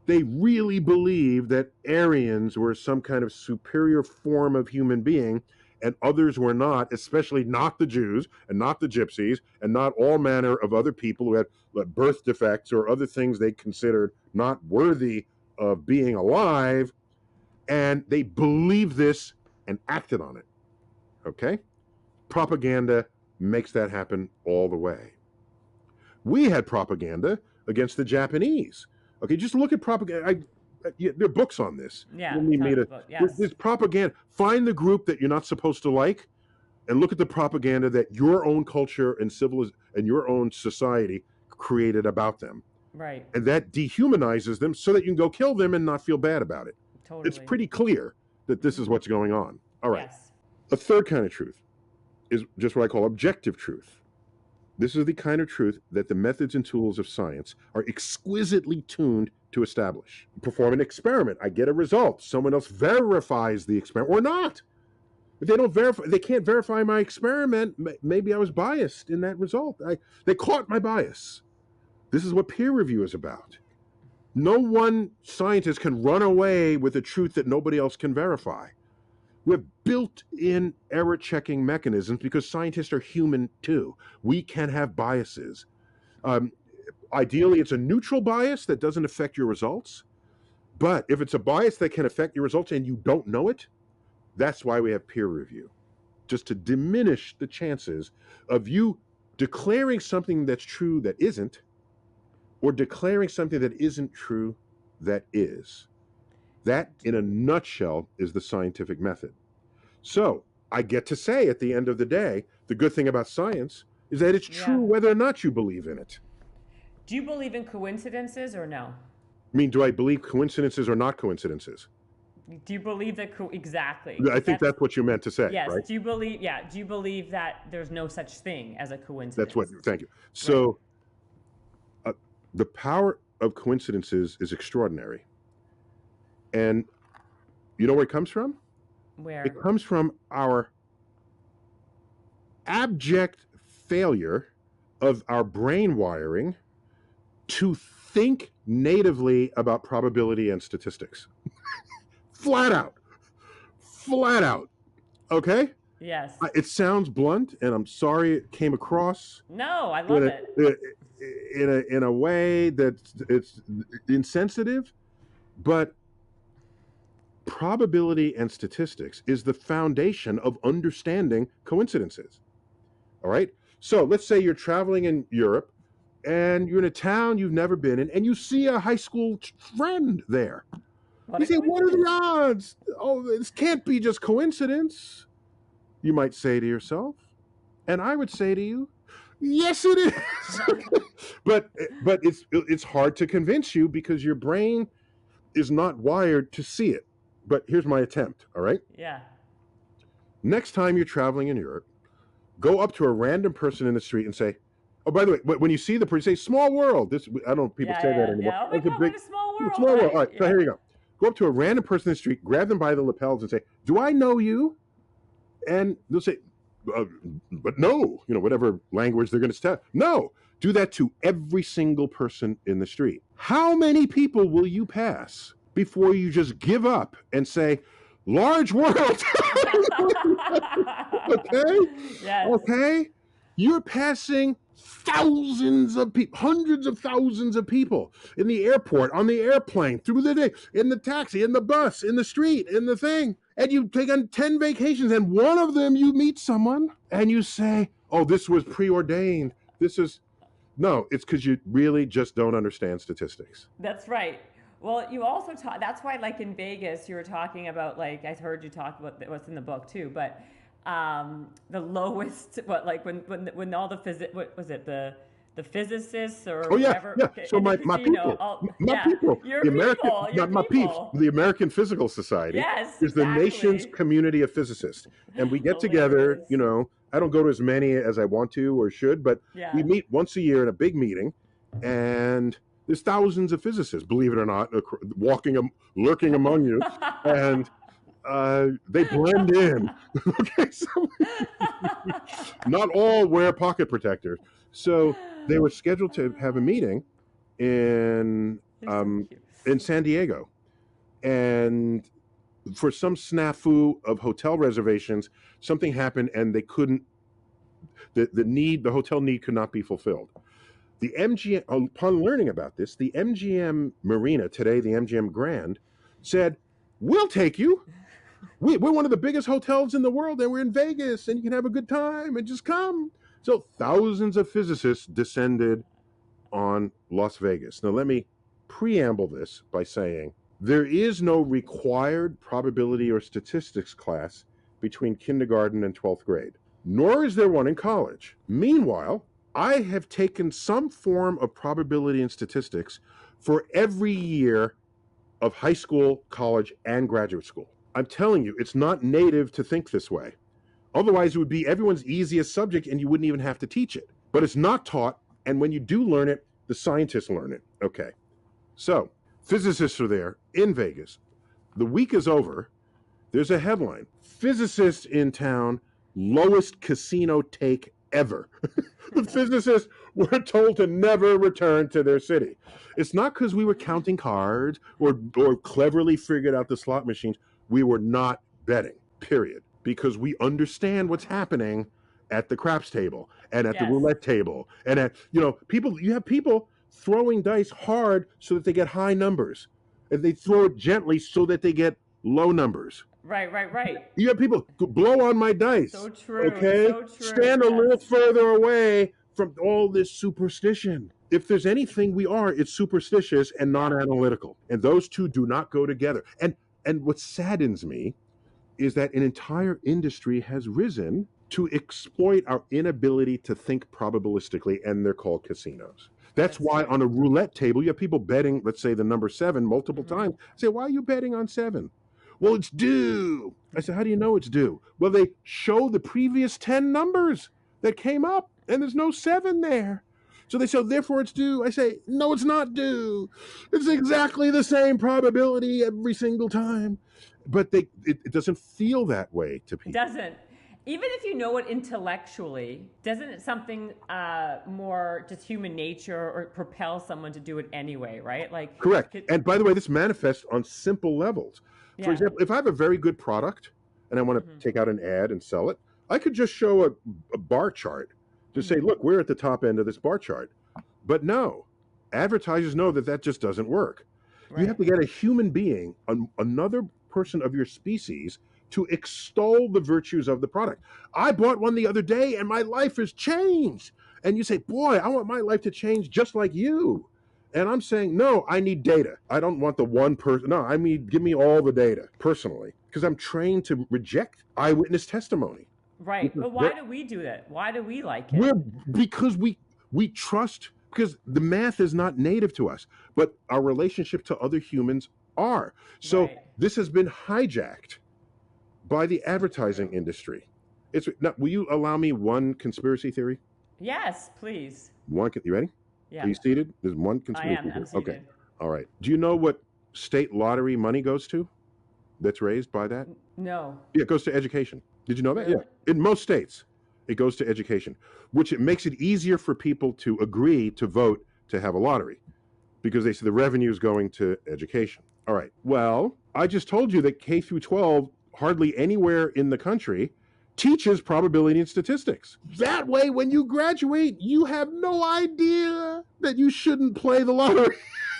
They really believed that Aryans were some kind of superior form of human being and others were not, especially not the Jews and not the Gypsies and not all manner of other people who had birth defects or other things they considered not worthy of being alive. And they believed this and acted on it. Okay? Propaganda makes that happen all the way. We had propaganda against the Japanese. Okay, just look at propaganda. There are books on this. Yeah. You need me to, Yes. There's propaganda. Find the group that you're not supposed to like, and look at the propaganda that your own culture and and your own society created about them. Right. And that dehumanizes them so that you can go kill them and not feel bad about it. Totally. It's pretty clear that this is what's going on. All right. Yes. A third kind of truth is just what I call objective truth. This is the kind of truth that the methods and tools of science are exquisitely tuned to establish. Perform an experiment. I get a result. Someone else verifies the experiment or not. If they don't verify, they can't verify my experiment. Maybe I was biased in that result. They caught my bias. This is what peer review is about. No one scientist can run away with a truth that nobody else can verify. We have built-in error-checking mechanisms because scientists are human too. We can have biases. Ideally, it's a neutral bias that doesn't affect your results. But if it's a bias that can affect your results and you don't know it, that's why we have peer review. Just to diminish the chances of you declaring something that's true that isn't, or declaring something that isn't true that is. That, in a nutshell, is the scientific method. So I get to say at the end of the day, the good thing about science is that it's true whether or not you believe in it. Do you believe in coincidences or no? I mean, do I believe coincidences or not coincidences? Do you believe that exactly? I think that's what you meant to say, yes. right? Do you believe? Yeah. Do you believe that there's no such thing as a coincidence? That's what. Thank you. So, the power of coincidences is extraordinary, and you know where it comes from? Where? It comes from our abject failure of our brain wiring to think natively about probability and statistics. Flat out. Flat out. Okay? Yes. It sounds blunt, and I'm sorry it came across. No, I love it. In a way that's it's insensitive, but probability and statistics is the foundation of understanding coincidences. All right? So let's say you're traveling in Europe and you're in a town you've never been in and you see a high school friend there. You say, what are the odds? Oh, this can't be just coincidence. You might say to yourself, and I would say to you, yes, it is. but it's hard to convince you because your brain is not wired to see it. But here's my attempt, all right? Yeah. Next time you're traveling in Europe, go up to a random person in the street and say, oh, by the way, when you see the person, say, small world. This, I don't know if people say that anymore. Yeah. Oh my God, what a small world. Small world. All right, so here you go. Go up to a random person in the street, grab them by the lapels and say, do I know you? And they'll say, but no, whatever language they're going to tell. No, do that to every single person in the street. How many people will you pass before you just give up and say, large world. Okay? Yes. Okay? You're passing thousands of people, hundreds of thousands of people in the airport, on the airplane, through the day, in the taxi, in the bus, in the street, in the thing. And you take on 10 vacations, and one of them you meet someone and you say, oh, this was preordained. This is. No, it's because you really just don't understand statistics. That's right. Well, you also talk. That's why, like in Vegas, you were talking about like I heard you talk about what's in the book too. But the lowest, what like when all the what was it the physicists or Oh yeah, whatever? yeah. Okay, So in the my casino, people, my yeah, people, your the American, people, your my peeps, people. the American Physical Society Yes, is the nation's exactly. community of physicists, and we get together. Hilarious. I don't go to as many as I want to or should, but we Yeah. meet once a year in a big meeting, and there's thousands of physicists, believe it or not, lurking among you, and they blend in. Okay, so not all wear pocket protectors. So they were scheduled to have a meeting in You're so cute. San Diego, and for some snafu of hotel reservations, something happened, and they couldn't. The hotel need could not be fulfilled. The MGM, upon learning about this, the MGM Marina today, the MGM Grand, said, "We'll take you. We're one of the biggest hotels in the world, and we're in Vegas, and you can have a good time, and just come." So thousands of physicists descended on Las Vegas. Now, let me preamble this by saying there is no required probability or statistics class between kindergarten and 12th grade, nor is there one in college. Meanwhile, I have taken some form of probability and statistics for every year of high school, college, and graduate school. I'm telling you, it's not native to think this way. Otherwise, it would be everyone's easiest subject and you wouldn't even have to teach it. But it's not taught, and when you do learn it, the scientists learn it. Okay. So, physicists are there in Vegas. The week is over. There's a headline: physicists in town, lowest casino take ever. The physicists were told to never return to their city. It's not because we were counting cards or cleverly figured out the slot machines. We were not betting, period. Because we understand what's happening at the craps table and at the Yes. roulette table. And at, you have people throwing dice hard so that they get high numbers. And they throw it gently so that they get low numbers. Right. You have people blow on my dice. So true. Okay? So true. Stand a Yes. little further away from all this superstition. If there's anything we are, it's superstitious and non-analytical. And those two do not go together. And what saddens me is that an entire industry has risen to exploit our inability to think probabilistically, and they're called casinos. That's why right. on a roulette table, you have people betting, let's say, the number 7 multiple times. I say, why are you betting on 7? Well, it's due. I said, how do you know it's due? Well, they show the previous 10 numbers that came up, and there's no 7 there. So they say, therefore it's due. I say, no, it's not due. It's exactly the same probability every single time. But it doesn't feel that way to people. It doesn't. Even if you know it intellectually, doesn't it something more just human nature or propel someone to do it anyway, right? Like Correct. And by the way, this manifests on simple levels. For Yeah. example, if I have a very good product and I want to take out an ad and sell it, I could just show a bar chart to say, look, we're at the top end of this bar chart. But no, advertisers know that just doesn't work. You have to get a human being, another person of your species, to extol the virtues of the product. I bought one the other day and my life has changed. And you say, boy, I want my life to change just like you. And I'm saying, no, I need data. I don't want the one person. No, give me all the data personally, because I'm trained to reject eyewitness testimony. Right. But why do we do that? Why do we like it? Because we trust, because the math is not native to us, but our relationship to other humans are. So this has been hijacked by the advertising industry. Now, will you allow me one conspiracy theory? Yes, please. You ready? Yeah. Are you seated? There's one conspiracy I am. theory. I'm seated. Okay. All right. Do you know what state lottery money goes to? That's raised by that? No. Yeah, it goes to education. Did you know that? Really? Yeah. In most states, it goes to education, which it makes it easier for people to agree to vote to have a lottery because they say the revenue is going to education. All right. Well, I just told you that K through 12, hardly anywhere in the country, teaches probability and statistics. That way, when you graduate, you have no idea that you shouldn't play the lottery.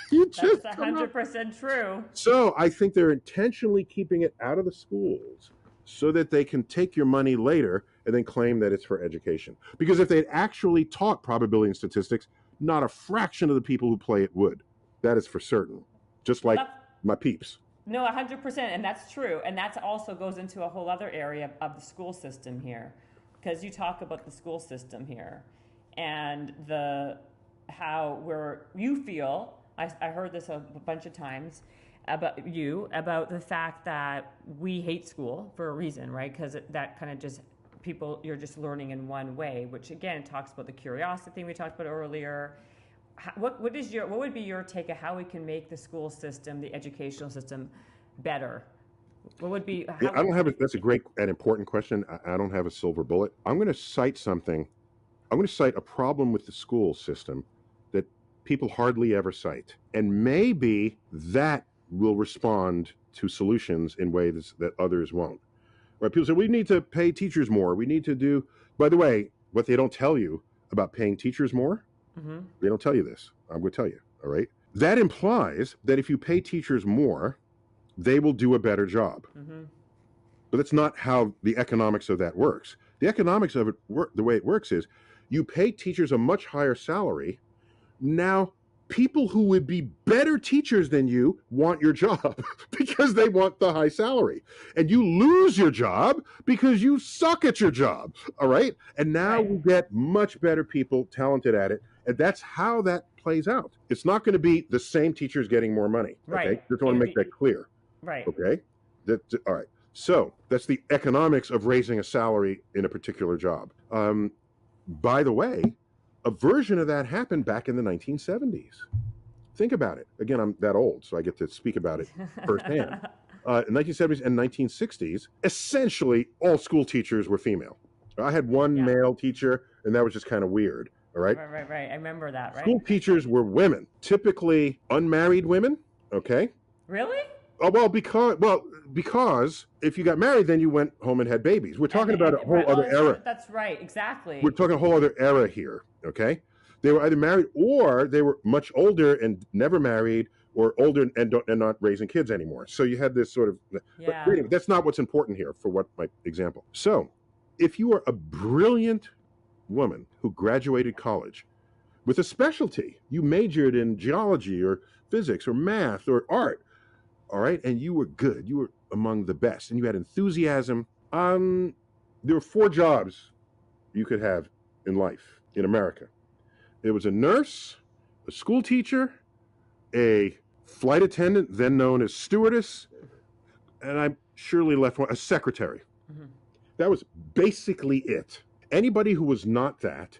You just That's come out. 100% true. So I think they're intentionally keeping it out of the schools so that they can take your money later and then claim that it's for education. Because if they'd actually taught probability and statistics, not a fraction of the people who play it would. That is for certain. Just like my peeps. No, 100%, and that's true. And that also goes into a whole other area of the school system here. Because you talk about the school system here and how you feel, I heard this a bunch of times about the fact that we hate school for a reason, right? Because that kind of just, you're just learning in one way, which again talks about the curiosity thing we talked about earlier. What would be your take of how we can make the school system, the educational system, better? What would be? Yeah, I don't have that's a great and important question. I don't have a silver bullet. I'm going to cite something. I'm going to cite a problem with the school system that people hardly ever cite, and maybe that will respond to solutions in ways that others won't. Right? People say we need to pay teachers more. We need to do. By the way, what they don't tell you about paying teachers more. Mm-hmm. They don't tell you this. I'm going to tell you. All right. That implies that if you pay teachers more, they will do a better job. Mm-hmm. But that's not how the economics of that works. The economics of it, the way it works is you pay teachers a much higher salary. Now, people who would be better teachers than you want your job because they want the high salary. And you lose your job because you suck at your job. All right. And now we get much better people talented at it. And that's how that plays out. It's not going to be the same teachers getting more money. Okay. Right. Just want to make that clear. Right. Okay. All right. So that's the economics of raising a salary in a particular job. By the way, a version of that happened back in the 1970s. Think about it. Again, I'm that old, so I get to speak about it firsthand. In 1970s and 1960s, essentially all school teachers were female. I had one male teacher, and that was just kind of weird. All right. Right. I remember that. Right. School teachers were women, typically unmarried women. Okay. Really? Oh, because if you got married, then you went home and had babies. We're talking about a whole other era. That's right, exactly. We're talking a whole other era here, okay? They were either married or they were much older and never married, or older and not raising kids anymore. So you had this sort of, but anyway, that's not what's important here for what my example. So if you are a brilliant woman who graduated college with a specialty, you majored in geology or physics or math or art, all right, and you were good. You were among the best, and you had enthusiasm. There were 4 jobs you could have in life in America. It was a nurse, a school teacher, a flight attendant, then known as stewardess, and I surely left one, a secretary. Mm-hmm. That was basically it. Anybody who was not that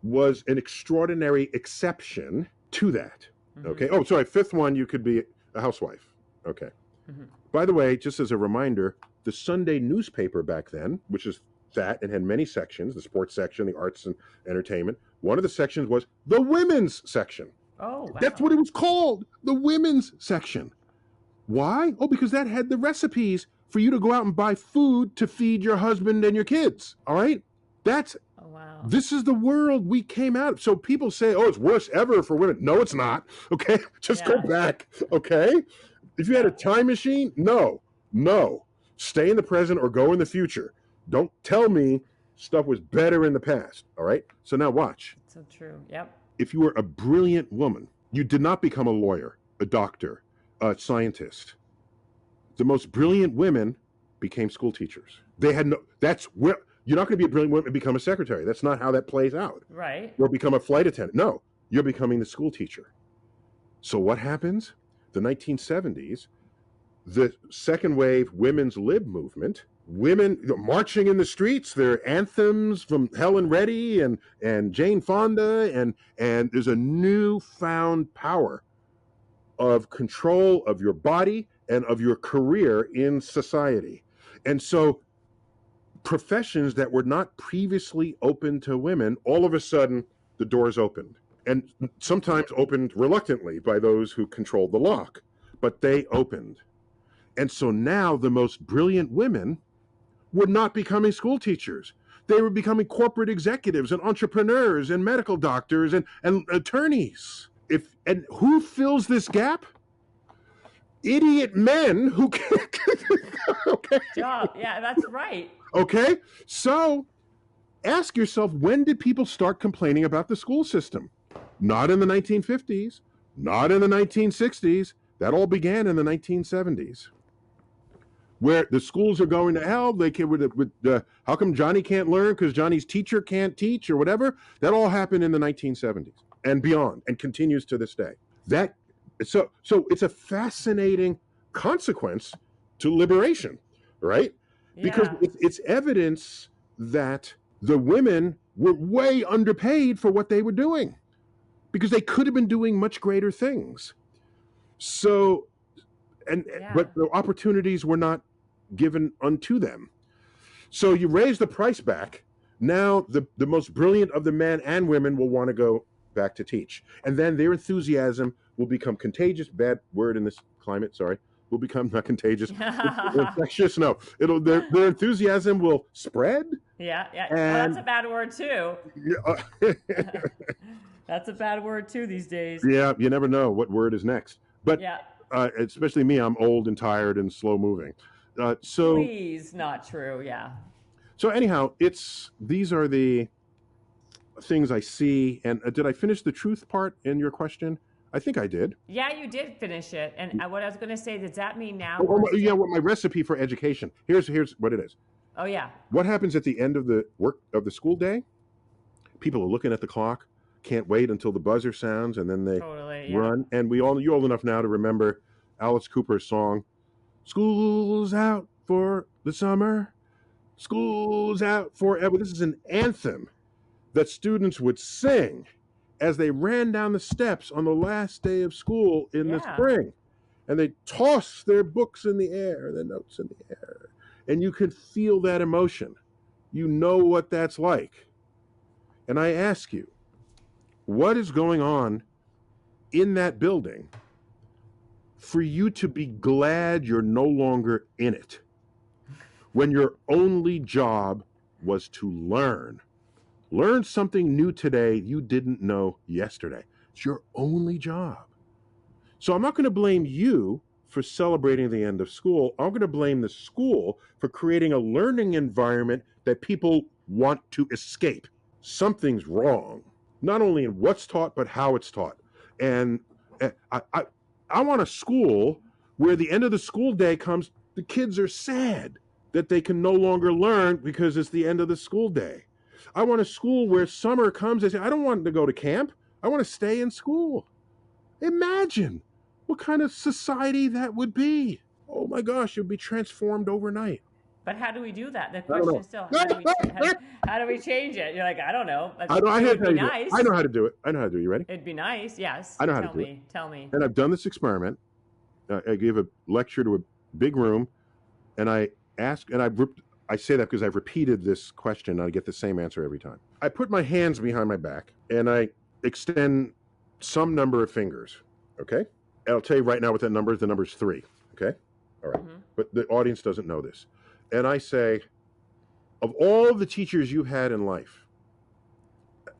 was an extraordinary exception to that. Mm-hmm. Okay. Oh, sorry. 5th one, you could be a housewife. Okay. Mm-hmm. By the way, just as a reminder, the Sunday newspaper back then, which is that and had many sections, the sports section, the arts and entertainment, one of the sections was the women's section. Oh, wow. That's what it was called, the women's section. Why? Oh, because that had the recipes for you to go out and buy food to feed your husband and your kids. All right? This is the world we came out of. So people say, oh, it's worse ever for women. No, it's not. Okay? Just go back. Okay? If you had a time machine, no. Stay in the present or go in the future. Don't tell me stuff was better in the past. All right? So now watch. So true. Yep. If you were a brilliant woman, you did not become a lawyer, a doctor, a scientist. The most brilliant women became school teachers. You're not going to be a brilliant woman and become a secretary. That's not how that plays out. Right. Or become a flight attendant. No, you're becoming the school teacher. So what happens? The 1970s, the second wave women's lib movement, women marching in the streets, their anthems from Helen Reddy and Jane Fonda, and there's a newfound power of control of your body and of your career in society. And so professions that were not previously open to women, all of a sudden the doors opened, and sometimes opened reluctantly by those who controlled the lock. but they opened. And so now the most brilliant women were not becoming school teachers. They were becoming corporate executives and entrepreneurs and medical doctors and attorneys. And who fills this gap? Idiot men who can't. Okay. Job. Yeah, that's right. Okay. So ask yourself, when did people start complaining about the school system? Not in the 1950s, not in the 1960s. That all began in the 1970s. Where the schools are going to hell, they can how come Johnny can't learn because Johnny's teacher can't teach or whatever? That all happened in the 1970s and beyond, and continues to this day. So it's a fascinating consequence to liberation, right? Because Yeah. it's evidence that the women were way underpaid for what they were doing, because they could have been doing much greater things. So, Yeah. but the opportunities were not given unto them. So you raise the price back. Now the most brilliant of the men and women will want to go back to teach. And then their enthusiasm will become contagious. Bad word in this climate, sorry. Will become not contagious. Infectious, no. Their enthusiasm will spread. Yeah. Well, And that's a bad word too. That's a bad word too these days. yeah, you never know what word is next. But Yeah. especially me, I'm old and tired and slow moving. So Please, not true. Yeah. So anyhow, these are the things I see. And did I finish the truth part in your question? I think I did. Yeah, you did finish it. And what I was going to say, does that mean now? Yeah, well, my recipe for education. Here's what it is. Oh, yeah. What happens at the end of the work of the school day? People are looking at the clock, can't wait until the buzzer sounds, and then they run. And you're old enough now to remember Alice Cooper's song, "School's out for the summer, school's out forever." This is an anthem that students would sing as they ran down the steps on the last day of school in the spring. And they toss their books in the air, their notes in the air. And you can feel that emotion. You know what that's like. And I ask you, what is going on in that building for you to be glad you're no longer in it, when your only job was to learn? Learn something new today you didn't know yesterday. It's your only job. So I'm not going to blame you for celebrating the end of school. I'm going to blame the school for creating a learning environment that people want to escape. Something's wrong, not only in what's taught, but how it's taught. And I want a school where the end of the school day comes, the kids are sad that they can no longer learn because it's the end of the school day. I want a school where summer comes, they say, I don't want to go to camp. I want to stay in school. Imagine what kind of society that would be. Oh my gosh, you'd be transformed overnight. But how do we do that? The question is still, how do we change it? You're like, I don't know. I know how to do it. I know how to do it. You ready? It'd be nice, yes. I know how to do it. Tell me. And I've done this experiment. I gave a lecture to a big room, and I asked, and I say that because I've repeated this question, and I get the same answer every time. I put my hands behind my back, and I extend some number of fingers, okay? And I'll tell you right now what that number is. The number is 3, okay? All right. Mm-hmm. But the audience doesn't know this. And I say, of all the teachers you've had in life,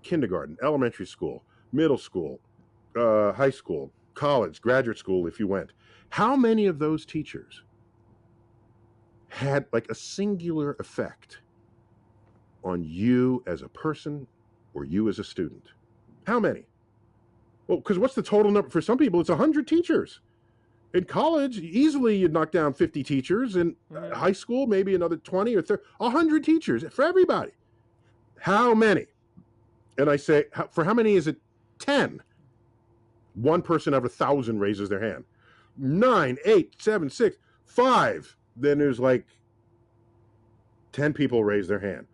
kindergarten, elementary school, middle school, high school, college, graduate school, if you went, how many of those teachers had like a singular effect on you as a person or you as a student? How many? Well, because what's the total number? For some people, it's 100 teachers. In college, easily you'd knock down 50 teachers. In high school, maybe another 20 or 30, 100 teachers for everybody. How many? And I say, for how many is it? 10. One person out of 1,000 raises their hand. 9, 8, 7, 6, 5. Then there's like 10 people raise their hand.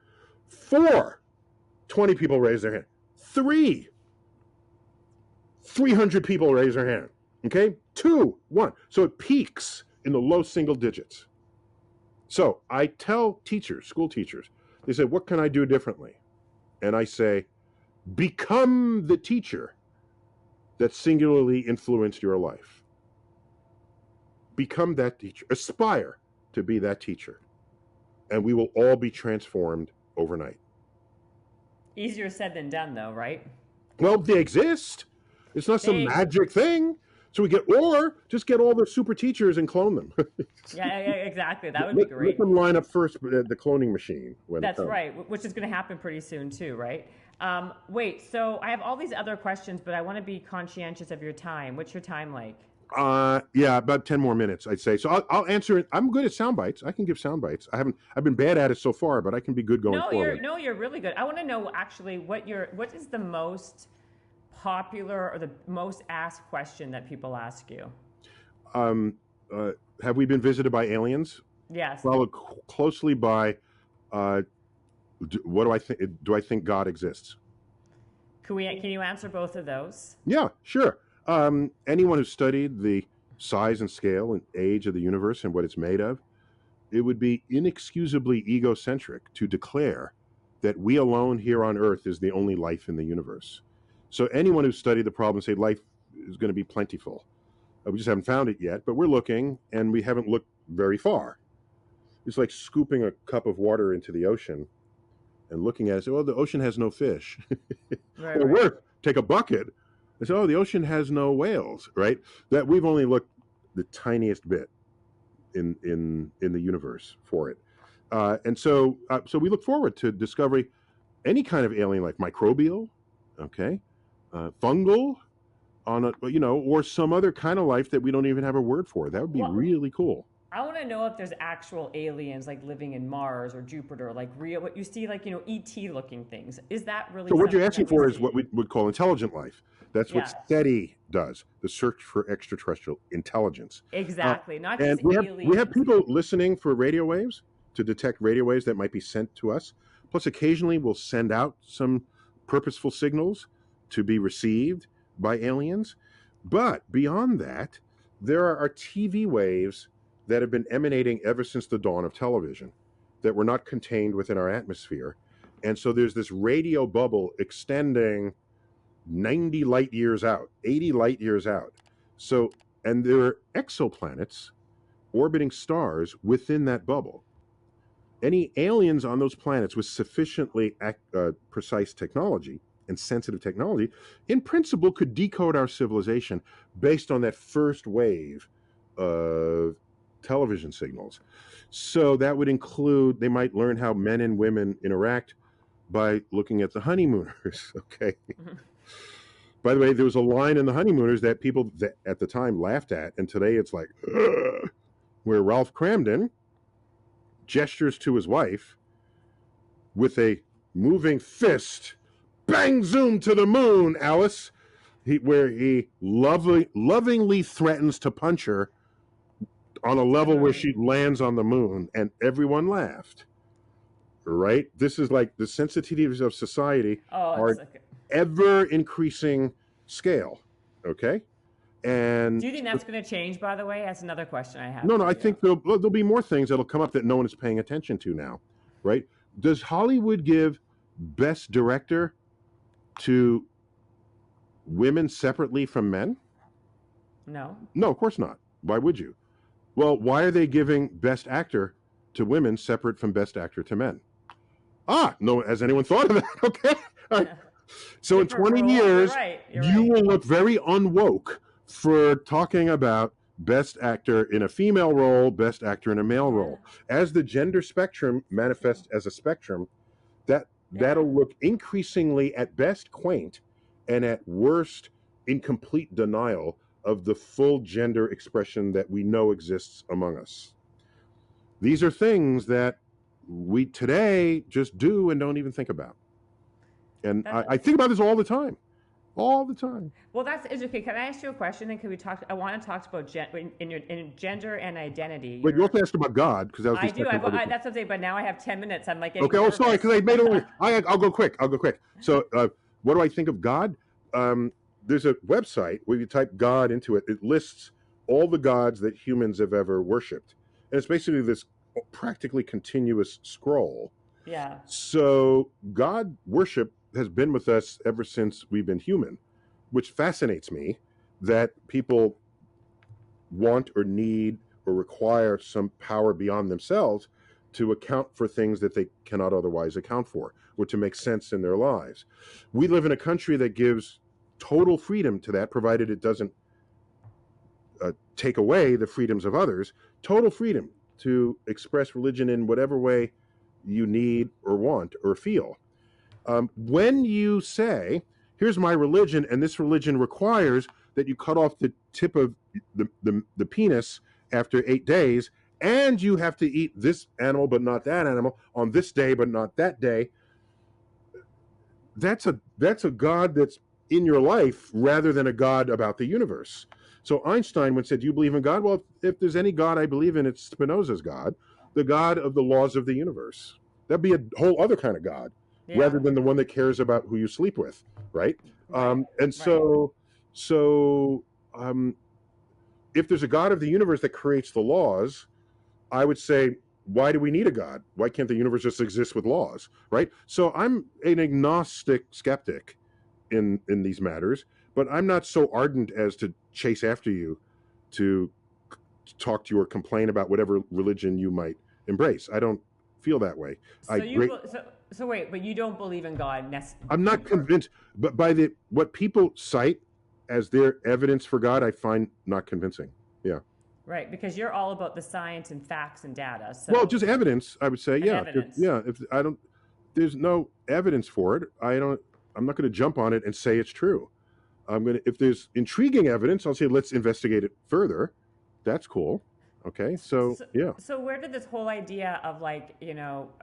4, 20 people raise their hand. 3, 300 people raise their hand. Okay? 2, 1. So it peaks in the low single digits. So I tell teachers, school teachers, they say, what can I do differently? And I say, become the teacher that singularly influenced your life. become that teacher, aspire to be that teacher, and we will all be transformed overnight. Easier said than done, though, right? Well, they exist. It's not some They, magic thing. So or just get all the super teachers and clone them. yeah, exactly. That would be Let great. them line up first at the cloning machine when it That's comes. right, which is going to happen pretty soon too, right? Wait, so I have all these other questions, but I want to be conscientious of your time. What's your time like? Yeah, about 10 more minutes, I'd say. So I'll answer it. I'm good at sound bites. I can give sound bites. I've been bad at it so far, but I can be good going forward. You're really good. I want to know actually what is the most popular or the most asked question that people ask you? Um, have we been visited by aliens? Yes. Followed closely by, what do I think? Do I think God exists? Can you answer both of those? Yeah, sure. Anyone who studied the size and scale and age of the universe and what it's made of, it would be inexcusably egocentric to declare that we alone here on Earth is the only life in the universe. So anyone who studied the problem say life is going to be plentiful. We just haven't found it yet, but we're looking, and we haven't looked very far. It's like scooping a cup of water into the ocean and looking at it and say, well, the ocean has no fish. Right, Or right. worse, take a bucket and say, oh, the ocean has no whales, right? That we've only looked the tiniest bit in the universe for it. And so we look forward to discovery any kind of alien life, microbial, okay, fungal, or some other kind of life that we don't even have a word for. That would be Well, really cool. I want to know if there's actual aliens like living in Mars or Jupiter, like real, what you see, like, ET looking things. Is that really So what you're something asking that we for is see? what we would call intelligent life. That's what Yes. SETI does, the search for extraterrestrial intelligence. Exactly. Not And just we aliens. have people listening for radio waves to detect radio waves that might be sent to us. Plus, occasionally we'll send out some purposeful signals to be received by aliens. But beyond that, there are TV waves that have been emanating ever since the dawn of television that were not contained within our atmosphere. And so there's this radio bubble extending 90 light years out, 80 light years out. So, and there are exoplanets orbiting stars within that bubble. Any aliens on those planets with sufficiently precise technology and sensitive technology, in principle, could decode our civilization based on that first wave of television signals. So that would include, they might learn how men and women interact by looking at the honeymooners, okay? By the way, there was a line in the honeymooners that people that at the time laughed at, and today it's like, ugh, where Ralph Cramden gestures to his wife with a moving fist, bang zoom to the moon, Alice, where he lovingly threatens to punch her on a level where she lands on the moon, and everyone laughed. Right? This is like the sensitivities of society are ever increasing scale. Okay? And do you think that's going to change, by the way? That's another question I have. No, I think there'll be more things that'll come up that no one is paying attention to now. Right? Does Hollywood give best director to women separately from men? No. No, of course not. Why would you? Well, why are they giving best actor to women separate from best actor to men? No, has anyone thought of that? Okay. Right. So Different in 20 role. years, You're you right. will look very unwoke for talking about best actor in a female role, best actor in a male role. As the gender spectrum manifests as a spectrum, that'll look increasingly at best quaint and at worst in complete denial of the full gender expression that we know exists among us. These are things that we today just do and don't even think about. And I think about this all the time. All the time. Well, that's okay. Can I ask you a question? Then can we talk? I want to talk about in gender and identity. But you also asked about God because that was. I do. That's what I'm saying. But now I have 10 minutes. I'm like, okay. Oh, sorry, because I made it. I'll go quick. So, what do I think of God? There's a website where you type God into it. It lists all the gods that humans have ever worshipped, and it's basically this practically continuous scroll. Yeah. So God worship has been with us ever since we've been human, which fascinates me that people want or need or require some power beyond themselves to account for things that they cannot otherwise account for, or to make sense in their lives. We live in a country that gives total freedom to that, provided it doesn't take away the freedoms of others. Total freedom to express religion in whatever way you need or want or feel. When you say, here's my religion, and this religion requires that you cut off the tip of the penis after 8 days, and you have to eat this animal but not that animal on this day but not that day, that's a God that's in your life rather than a God about the universe. So Einstein once said, do you believe in God? Well, if there's any God I believe in, it's Spinoza's God, the God of the laws of the universe. That'd be a whole other kind of God, rather than the one that cares about who you sleep with, right? And so if there's a God of the universe that creates the laws, I would say, why do we need a God? Why can't the universe just exist with laws, right? So I'm an agnostic skeptic in these matters, but I'm not so ardent as to chase after you to talk to you or complain about whatever religion you might embrace. I don't feel that way. So wait, but you don't believe in God? I'm not convinced, but by what people cite as their evidence for God, I find not convincing. Yeah. Right, because you're all about the science and facts and data. So well, just evidence, I would say. Yeah. Evidence. Yeah. If there's no evidence for it, I'm not going to jump on it and say it's true. If there's intriguing evidence, I'll say, let's investigate it further. That's cool. Okay. So yeah. So where did this whole idea of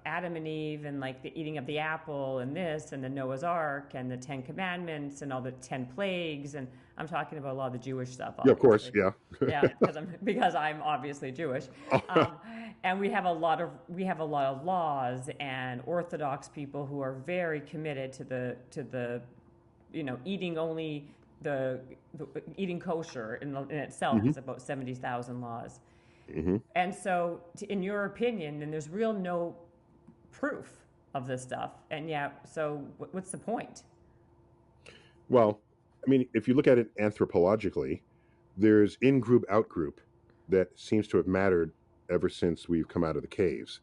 Adam and Eve and the eating of the apple and this and the Noah's Ark and the 10 Commandments and all the 10 plagues, and I'm talking about a lot of the Jewish stuff. Obviously. Yeah, of course. Yeah. Yeah, because I'm obviously Jewish. And we have a lot of laws and Orthodox people who are very committed to the eating only the eating kosher in itself is about 70,000 laws. Mm-hmm. And so, in your opinion, then there's no proof of this stuff. And so what's the point? Well, I mean, if you look at it anthropologically, there's in-group, out-group that seems to have mattered ever since we've come out of the caves.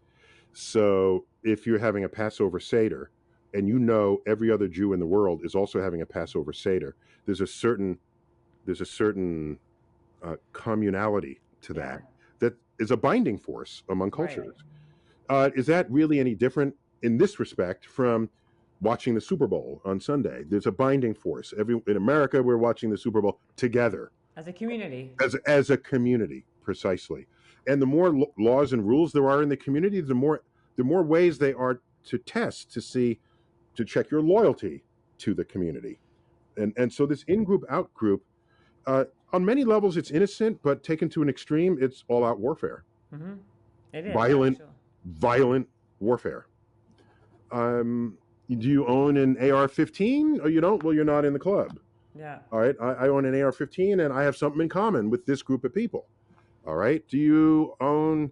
So if you're having a Passover Seder, and every other Jew in the world is also having a Passover Seder, there's a certain communality to that is a binding force among cultures. Right. Is that really any different in this respect from watching the Super Bowl on Sunday? There's a binding force. In America, we're watching the Super Bowl together. As a community. As a community, precisely. And the more laws and rules there are in the community, the more ways they are to test, to check your loyalty to the community. And so this in-group, out-group, on many levels, it's innocent, but taken to an extreme, it's all-out warfare. Mm-hmm. It is violent warfare. Do you own an AR-15? Or you don't? Well, you're not in the club. Yeah. All right. I own an AR-15, and I have something in common with this group of people. All right. Do you own?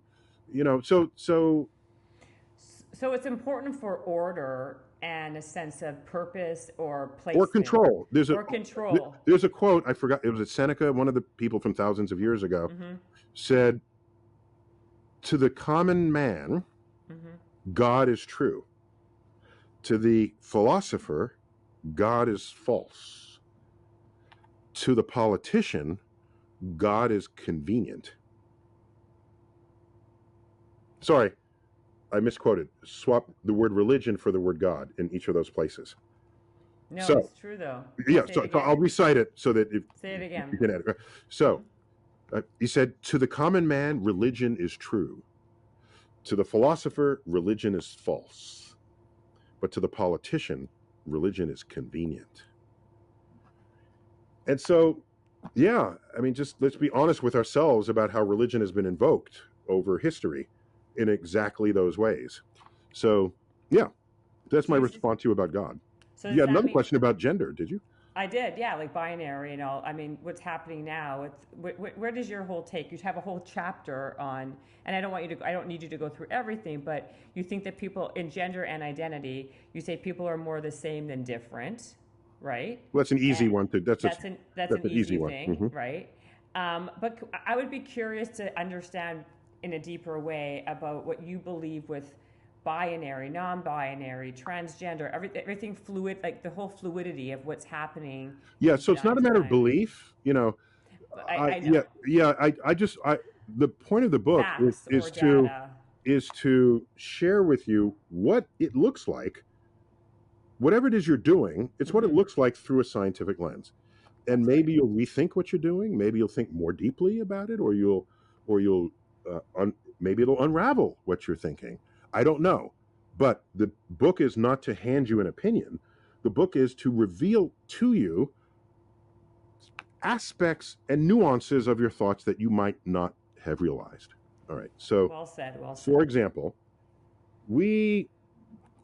So it's important for order and a sense of purpose or placement. Or control. There's a quote, I forgot, it was Seneca, one of the people from thousands of years ago, said, to the common man, God is true. To the philosopher, God is false. To the politician, God is convenient. Sorry, I misquoted. Swap the word religion for the word God in each of those places. No, it's true though. Yeah, so I'll recite it so that say it again. You can add it. So he said, to the common man, religion is true. To the philosopher, religion is false. But to the politician, religion is convenient. And so, yeah, I mean, just let's be honest with ourselves about how religion has been invoked over history in exactly those ways. So, yeah, that's my response to you about God. So you had another question about gender, did you? I did, yeah, like binary and all. I mean, what's happening now? Where does your whole take? You have a whole chapter on, and I don't need you to go through everything, but you think that people in gender and identity, you say people are more the same than different, right? Well, that's an easy one. That's an easy thing, right? But I would be curious to understand in a deeper way about what you believe with binary, non-binary, transgender, everything fluid, like the whole fluidity of what's happening Yeah, in so it's not a today's matter of time. belief, But I I know yeah, yeah, I the point of the book facts or to data. is to share with you what it looks like, whatever it is you're doing, it's what it Hmm. looks like through a scientific lens. And That's right. maybe you'll rethink what you're doing, maybe you'll think more deeply about it, or you'll maybe it'll unravel what you're thinking. I don't know. But the book is not to hand you an opinion. The book is to reveal to you aspects and nuances of your thoughts that you might not have realized. All right. So, Well said. Well for said. example, we,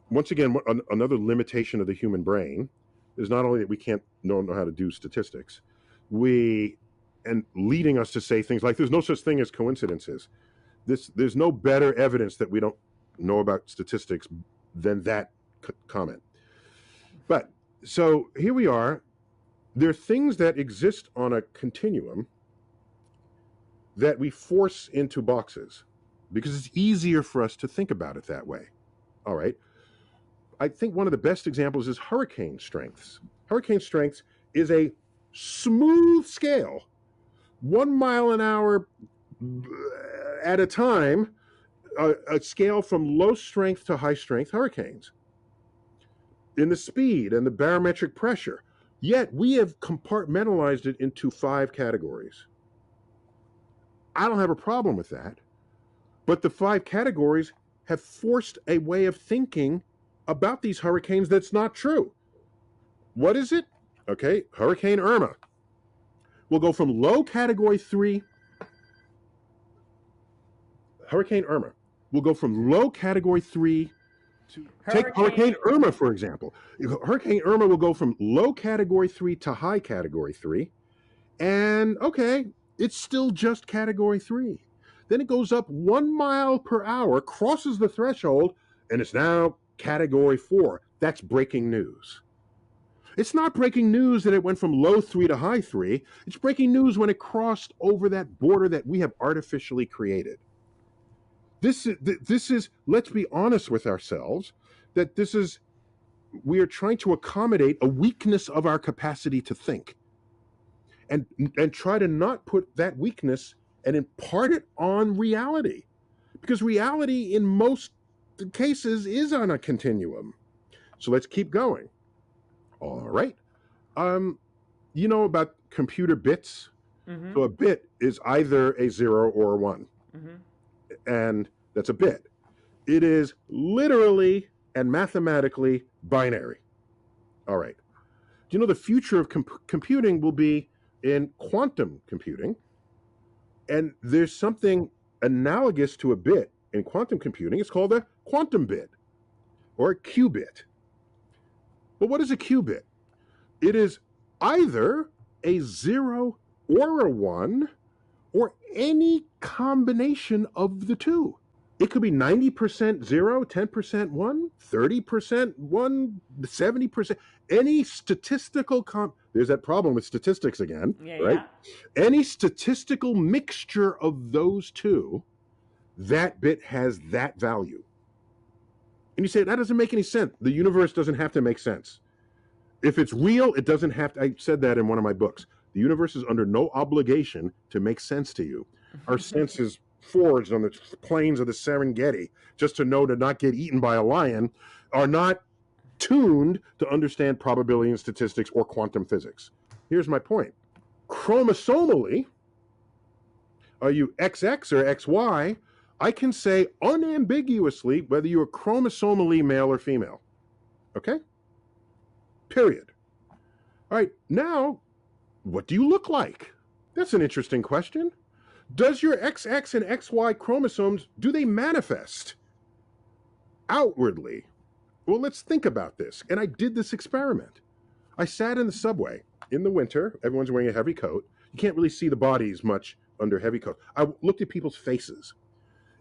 once again, another limitation of the human brain is not only that we can't know how to do statistics, we, and leading us to say things like there's no such thing as coincidences. There's no better evidence that we don't know about statistics than that comment. But so here we are. There are things that exist on a continuum that we force into boxes because it's easier for us to think about it that way. All right. I think one of the best examples is hurricane strengths. Hurricane strengths is a smooth scale, 1 mile an hour at a time, a scale from low strength to high strength hurricanes in the speed and the barometric pressure. Yet we have compartmentalized it into 5 categories. I don't have a problem with that. But the 5 categories have forced a way of thinking about these hurricanes that's not true. What is it? Okay, Hurricane Irma will go from low category 3. Hurricane Irma will go from low category 3 to take Hurricane Hurricane. Irma, for example. Hurricane Irma will go from low category 3 to high category 3. And okay, it's still just category 3. Then it goes up 1 mile per hour, crosses the threshold, and it's now category 4. That's breaking news. It's not breaking news that it went from low 3 to high 3. It's breaking news when it crossed over that border that we have artificially created. This is, let's be honest with ourselves, that we are trying to accommodate a weakness of our capacity to think and try to not put that weakness and impart it on reality, because reality in most cases is on a continuum. So let's keep going. All right. You know about computer bits? Mm-hmm. So a bit is either a 0 or a 1. Mm-hmm. And that's a bit. It is literally and mathematically binary. All right. Do you know the future of computing will be in quantum computing? And there's something analogous to a bit in quantum computing. It's called a quantum bit or a qubit. But what is a qubit? It is either a 0 or a 1 or any combination of the two. It could be 90% 0, 10% 1, 30% 1, 70%. Any statistical there's that problem with statistics again, Yeah, right? yeah. Any statistical mixture of those two, that bit has that value. And you say, that doesn't make any sense. The universe doesn't have to make sense. If it's real, it doesn't have to. I said that in one of my books. The universe is under no obligation to make sense to you. Our sense is forged on the plains of the Serengeti just to know to not get eaten by a lion, are not tuned to understand probability and statistics or quantum physics. Here's my point. Chromosomally, are you XX or XY? I can say unambiguously whether you're chromosomally male or female. Okay? Period. All right, now, what do you look like? That's an interesting question. Does your XX and XY chromosomes, do they manifest outwardly? Well, let's think about this. And I did this experiment. I sat in the subway in the winter. Everyone's wearing a heavy coat. You can't really see the bodies much under heavy coat. I looked at people's faces.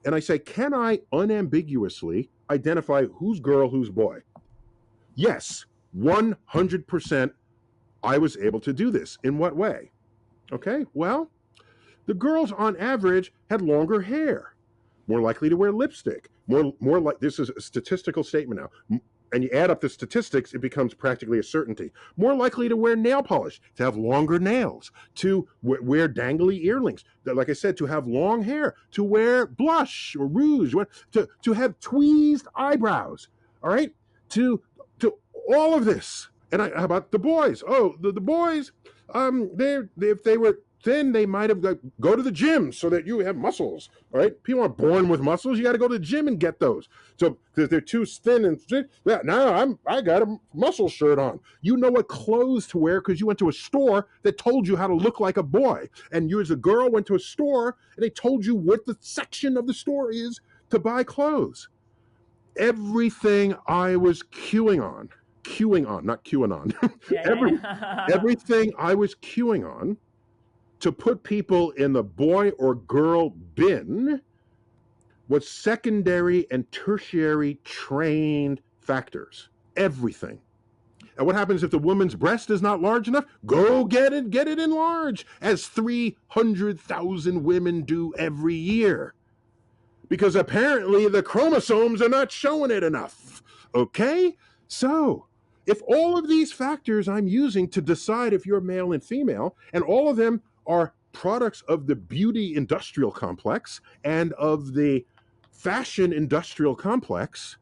And I say, can I unambiguously identify who's girl, who's boy? Yes, 100% I was able to do this. In what way? Okay, well, The girls on average had longer hair, more likely to wear lipstick, more like, this is a statistical statement now. And you add up the statistics, it becomes practically a certainty. More likely to wear nail polish, to have longer nails, to wear dangly earrings, like I said, to have long hair, to wear blush or rouge, to have tweezed eyebrows, all right? To all of this. And how about the boys? Oh, the boys, if they were thin, they might have go to the gym so that you have muscles. All right, people aren't born with muscles. You got to go to the gym and get those. So because they're too thin and yeah, now I got a muscle shirt on. You know what clothes to wear because you went to a store that told you how to look like a boy, and you as a girl went to a store and they told you what the section of the store is to buy clothes. Everything I was queuing on, not QAnon. Everything I was queuing on to put people in the boy or girl bin was secondary and tertiary trained factors. Everything. And what happens if the woman's breast is not large enough? Go get it enlarged, as 300,000 women do every year. Because apparently the chromosomes are not showing it enough. Okay? So, if all of these factors I'm using to decide if you're male and female, and all of them are products of the beauty industrial complex and of the fashion industrial complex,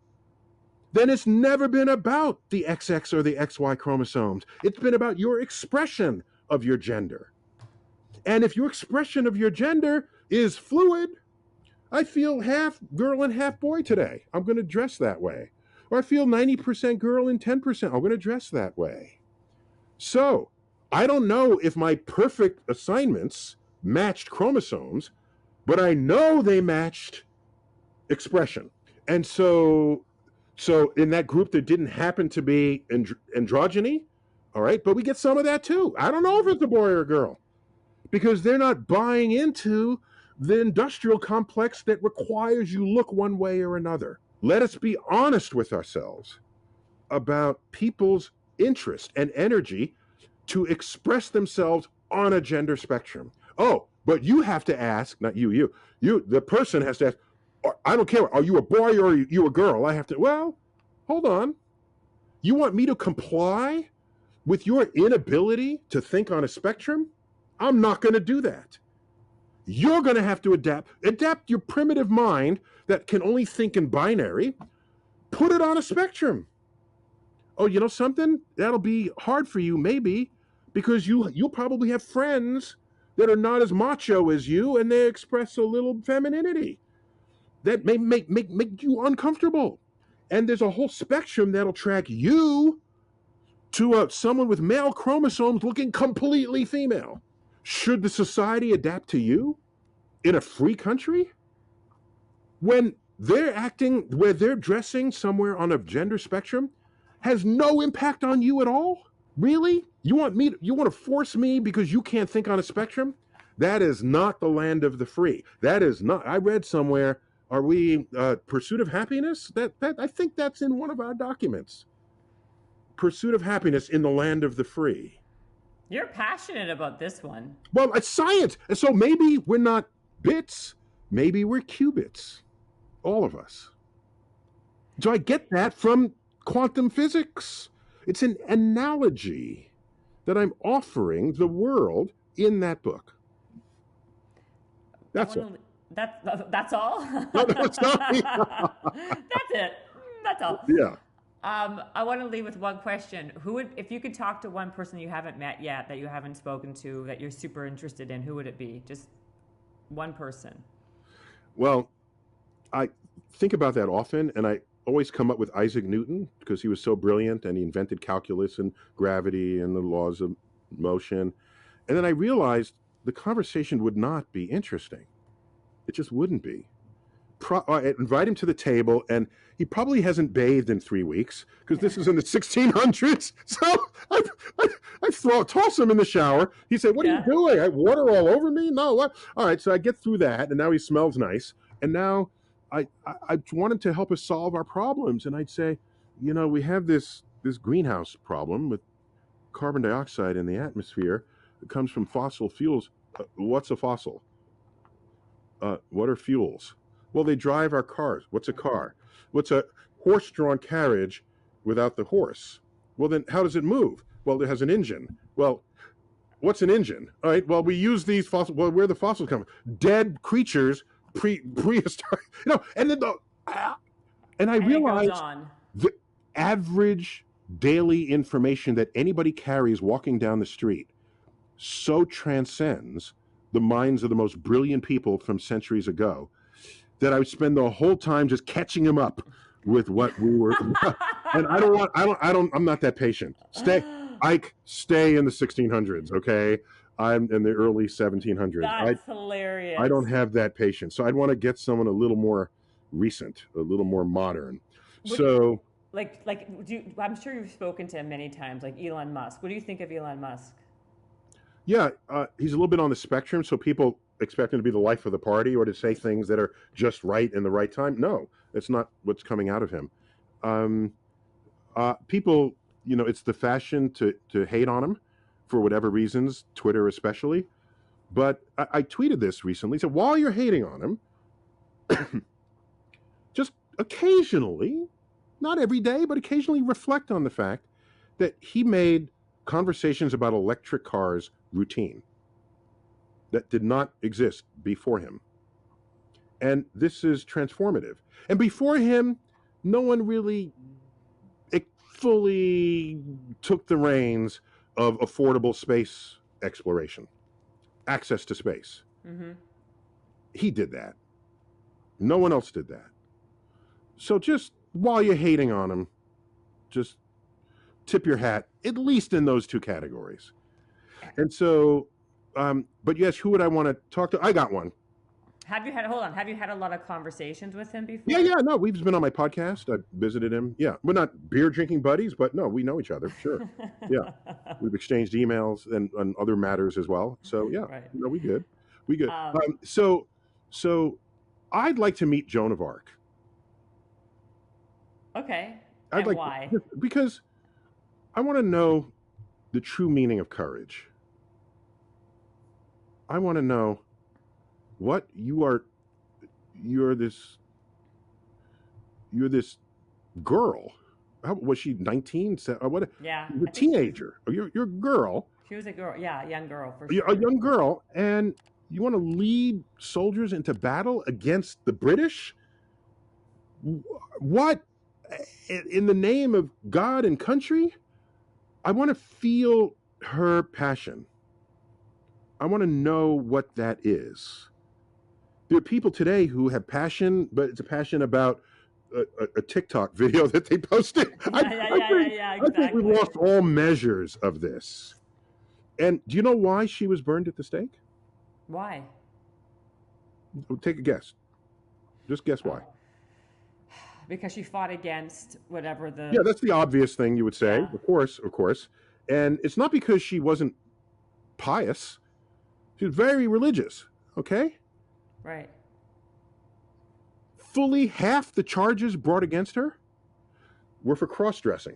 then it's never been about the XX or the XY chromosomes. It's been about your expression of your gender. And if your expression of your gender is fluid, I feel half girl and half boy today, I'm going to dress that way. Or I feel 90% girl and 10%, I'm going to dress that way. So, I don't know if my perfect assignments matched chromosomes, but I know they matched expression. And so in that group, there didn't happen to be androgyny, all right? But we get some of that too. I don't know if it's a boy or a girl, because they're not buying into the industrial complex that requires you look one way or another. Let us be honest with ourselves about people's interest and energy to express themselves on a gender spectrum. Oh, but you have to ask, not you, the person has to ask, I don't care, are you a boy or are you a girl? I have to, well, hold on. You want me to comply with your inability to think on a spectrum? I'm not going to do that. You're going to have to adapt your primitive mind that can only think in binary, put it on a spectrum. Oh, you know something? That'll be hard for you, maybe, because you'll probably have friends that are not as macho as you, and they express a little femininity that may make you uncomfortable. And there's a whole spectrum that'll track you to someone with male chromosomes looking completely female. Should the society adapt to you in a free country when they're acting, where they're dressing somewhere on a gender spectrum has no impact on you at all? Really? You want to force me because you can't think on a spectrum? That is not the land of the free. That is not. I read somewhere, are we Pursuit of Happiness? That I think that's in one of our documents. Pursuit of Happiness in the land of the free. You're passionate about this one. Well, it's science. And so maybe we're not bits, maybe we're qubits. All of us. So I get that from quantum physics. It's an analogy that I'm offering the world in that book. That's all. That's all? No, it's not. That's it. That's all. Yeah. I want to leave with one question. If you could talk to one person you haven't met yet, that you haven't spoken to, that you're super interested in, who would it be? Just one person. Well, I think about that often, and I always come up with Isaac Newton because he was so brilliant and he invented calculus and gravity and the laws of motion. And then I realized the conversation would not be interesting. It just wouldn't be. I invite him to the table, and he probably hasn't bathed in 3 weeks because this is in the 1600s. So I toss him in the shower. He said, "What are you doing? I have water all over me?" No, what? All right, so I get through that, and now he smells nice. And now I wanted to help us solve our problems, and I'd say, we have this greenhouse problem with carbon dioxide in the atmosphere. It comes from fossil fuels. What's a fossil? What are fuels? Well, they drive our cars. What's a car? What's a horse-drawn carriage without the horse? Well, then how does it move? Well, it has an engine. Well, what's an engine? All right. Well, we use these fossils. Well, where the fossils come from? Dead creatures, prehistoric. And then and I And it goes realized on. the average daily information that anybody carries walking down the street so transcends the minds of the most brilliant people from centuries ago that I would spend the whole time just catching them up with what we were. And I'm not that patient. Stay in the 1600s, okay? I'm in the early 1700s. That's hilarious. I don't have that patience. So I'd want to get someone a little more recent, a little more modern. So, I'm sure you've spoken to him many times, like Elon Musk. What do you think of Elon Musk? yeah, he's a little bit on the spectrum. So people expect him to be the life of the party or to say things that are just right in the right time. No, that's not what's coming out of him. Um, People, it's the fashion to hate on him for whatever reasons, Twitter especially. But I tweeted this recently. So while you're hating on him, just occasionally, not every day, but occasionally reflect on the fact that he made conversations about electric cars routine that did not exist before him. And this is transformative. And before him, no one really fully took the reins of affordable space exploration, access to space. Mm-hmm. He did that. No one else did that. So just while you're hating on him, just tip your hat, at least in those two categories. And so, but yes, who would I want to talk to? I got one. Have you had a lot of conversations with him before? Yeah, no, we've been on my podcast. I visited him. Yeah, we're not beer drinking buddies, but no, we know each other. Sure. Yeah, we've exchanged emails and other matters as well. So yeah, Right. we good. So I'd like to meet Joan of Arc. Okay. I'd like why? Because I want to know the true meaning of courage. I want to know what you're this girl. How was she? 19? What? Yeah. A teenager. You're a girl. She was a girl. Yeah, a young girl for You're sure. a young girl, and you want to lead soldiers into battle against the British? What? In the name of God and country? I want to feel her passion. I want to know what that is. There are people today who have passion, but it's a passion about a TikTok video that they posted. Yeah, I think we've lost all measures of this. And do you know why she was burned at the stake? Why? Take a guess. Just guess why. Because she fought against whatever the... Yeah, that's the obvious thing you would say. Yeah. Of course. And it's not because she wasn't pious. She was very religious, okay? Right. Fully half the charges brought against her were for cross-dressing.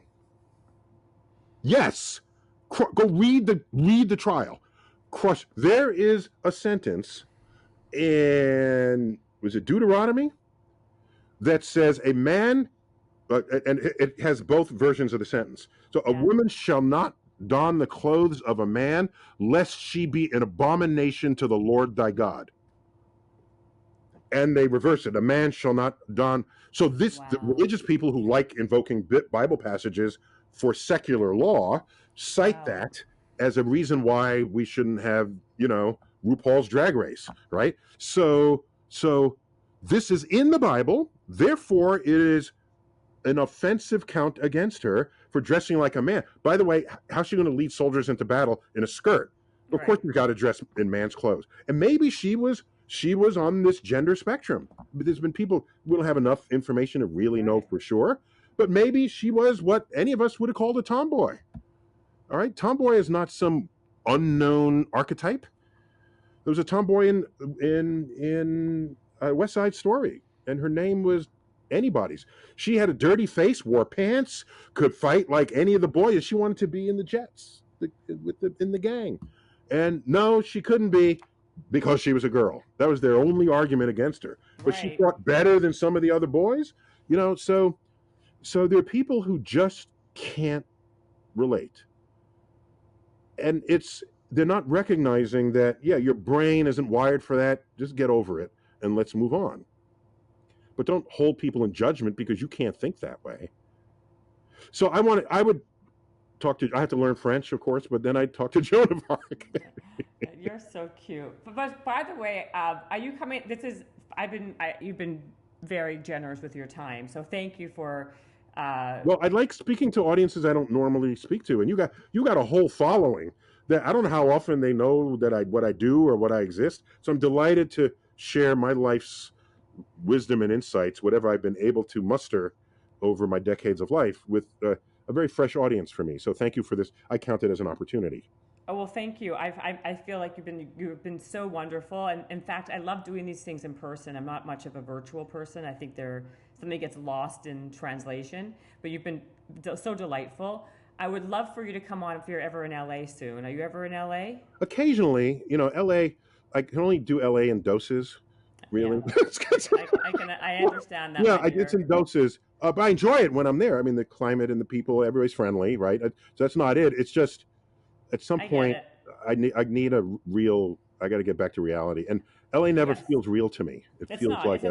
Yes. Go read the trial. There is a sentence in, was it Deuteronomy, that says a man, and it has both versions of the sentence. So a woman shall not don the clothes of a man, lest she be an abomination to the Lord thy God. And they reverse it. A man shall not don. So the religious people who like invoking Bible passages for secular law cite that as a reason why we shouldn't have, RuPaul's Drag Race, right? So this is in the Bible. Therefore, it is an offensive count against her for dressing like a man. By the way, how's she going to lead soldiers into battle in a skirt? Of course, you've got to dress in man's clothes. And maybe she was on this gender spectrum. But there's been people, we don't have enough information to really know for sure. But maybe she was what any of us would have called a tomboy. All right? Tomboy is not some unknown archetype. There was a tomboy in West Side Story, and her name was anybody's. She had a dirty face, wore pants, could fight like any of the boys. She wanted to be in the Jets, in the gang. And no, she couldn't be. because she was a girl. That was their only argument against her. But she Right. fought better than some of the other boys, you know. So there are people who just can't relate, and they're not recognizing that. Yeah, your brain isn't wired for that. Just get over it and let's move on. But don't hold people in judgment because you can't think that way. So I would talk to. I have to learn French, of course, but then I'd talk to Joan of Arc. You're so cute. But by the way, are you coming? This is you've been very generous with your time, so thank you for. Well, I like speaking to audiences I don't normally speak to, and you got a whole following that I don't know how often they know that what I do or what I exist. So I'm delighted to share my life's wisdom and insights, whatever I've been able to muster over my decades of life, with a very fresh audience for me. So thank you for this. I count it as an opportunity. Oh well, thank you. I feel like you've been so wonderful, and in fact, I love doing these things in person. I'm not much of a virtual person. I think something gets lost in translation. But you've been so delightful. I would love for you to come on if you're ever in LA soon. Are you ever in LA? Occasionally, LA. I can only do LA in doses. Yeah, Really. I understand that, Yeah, my it's dear. in doses. But I enjoy it when I'm there. I mean, the climate and the people, everybody's friendly, right? So that's not it. It's just at some I get point, it. I need a real. I got to get back to reality, and LA never Yes, feels real to me. It it's feels not. like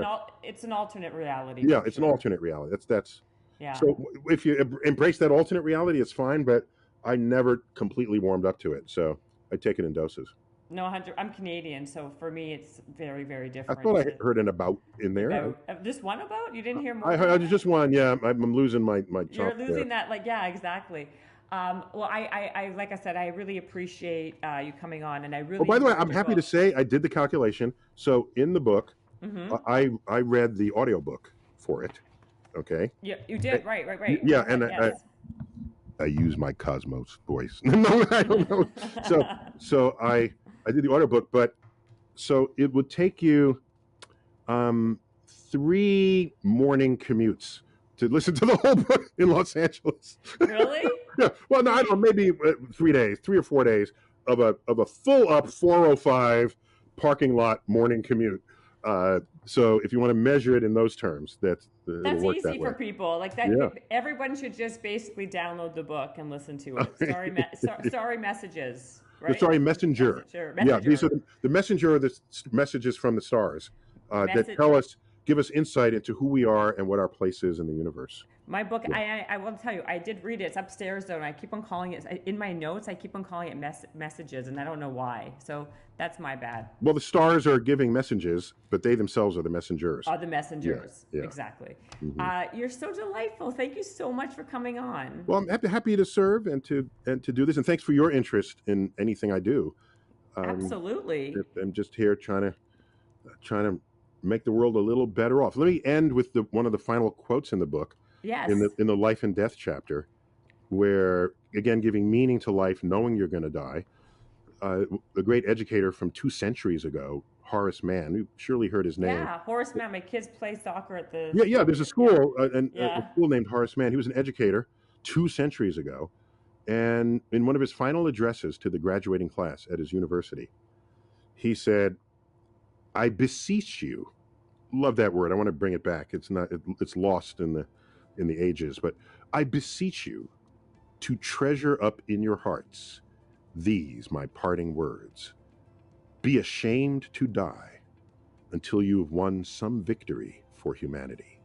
It's an alternate reality yeah, for it's an sure. alternate reality. That's Yeah. so. If you embrace that alternate reality, it's fine. But I never completely warmed up to it, so I take it in doses. No, Hunter, I'm Canadian, so for me it's very, very I thought different. I heard an about in there. About just one about? You didn't hear I more than heard one? just one. Yeah, I'm losing my You're chops there. losing that, like, yeah, exactly. Well, I like I said, I really appreciate you coming on, and I Oh, really by the way, enjoyed I'm the happy to book. say I did the calculation. So in the book, Mm-hmm. I read the audiobook for it. Okay. Yeah, you Eh, did. Right. Go Yeah, ahead. and Yes. I use my Cosmos voice. No, I don't know. So I did the audiobook, but so it would take you um, 3 morning commutes to listen to the whole book in Los Angeles. Really? Yeah. Well, no, I don't know. Three? Maybe 3 days, 3 or 4 days of a full up 405 parking lot morning commute. So if you want to measure it in those terms, it'll That's work that easy way. for people. Like that, Yeah. everyone should just basically download the book and listen to it. Sorry messages, right? Sorry, messenger. Yeah, these are Messenger, the messenger are the messages from the stars that message. give us insight into who we are and what our place is in the universe. My book, Yeah. I will tell you, I did read it. It's upstairs though, and I keep on calling it in my notes. I keep on calling it messages, and I don't know why. So that's my bad. Well, the stars are giving messages, but they themselves are the messengers. Are the Yeah, messengers yeah. exactly? Hmm. You're so delightful. Thank you so much for coming on. Well, I'm happy to serve and to do this, and thanks for your interest in anything I do. Um, Absolutely. I'm just here trying to make the world a little better off. Let me end with one of the final quotes in the book, in Yes. the life and death chapter, where again giving meaning to life, knowing you're going to die. The great educator from 2 centuries ago, Horace Mann, you surely heard his name. Yeah, Horace Mann. My kids play soccer at the Yeah. There's a school, a Yeah. school named Horace Mann. He was an educator 2 centuries ago, and in one of his final addresses to the graduating class at his university, he said, "I beseech you." Love that word. I want to bring it back. It's lost in the ages, but I beseech you to treasure up in your hearts these my parting words. Be ashamed to die until you have won some victory for humanity.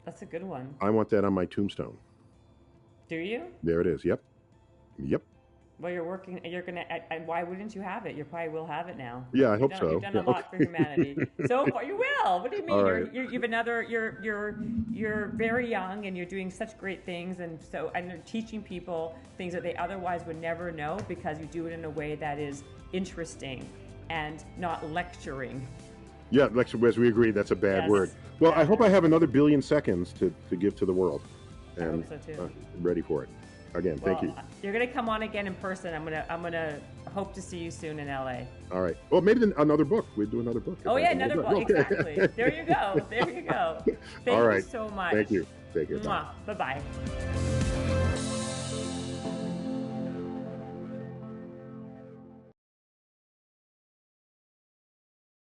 That's a good one. I want that on my tombstone. Do you? There it is. Yep. Well, you're working. You're gonna. And why wouldn't you have it? You probably will have it now. Yeah, I You've hope done, so. You've done Yeah, a lot for humanity. So far, you will. What do you mean? All right. You've another. You're very young, and you're doing such great things, and you're teaching people things that they otherwise would never know because you do it in a way that is interesting and not lecturing. Yeah, as we agreed, that's a bad Yes. word. Well, I Bad hope word. I have another billion seconds to give to the world. I And hope so too. ready for it. Again, thank you. You're gonna come on again in person. I'm gonna hope to see you soon in LA. All right. Well, maybe another book. We'd do another book. Oh yeah, another book. Okay. Exactly. There you go. There you go. Thank All you right. so much. Thank you. Take care. Bye. Bye bye.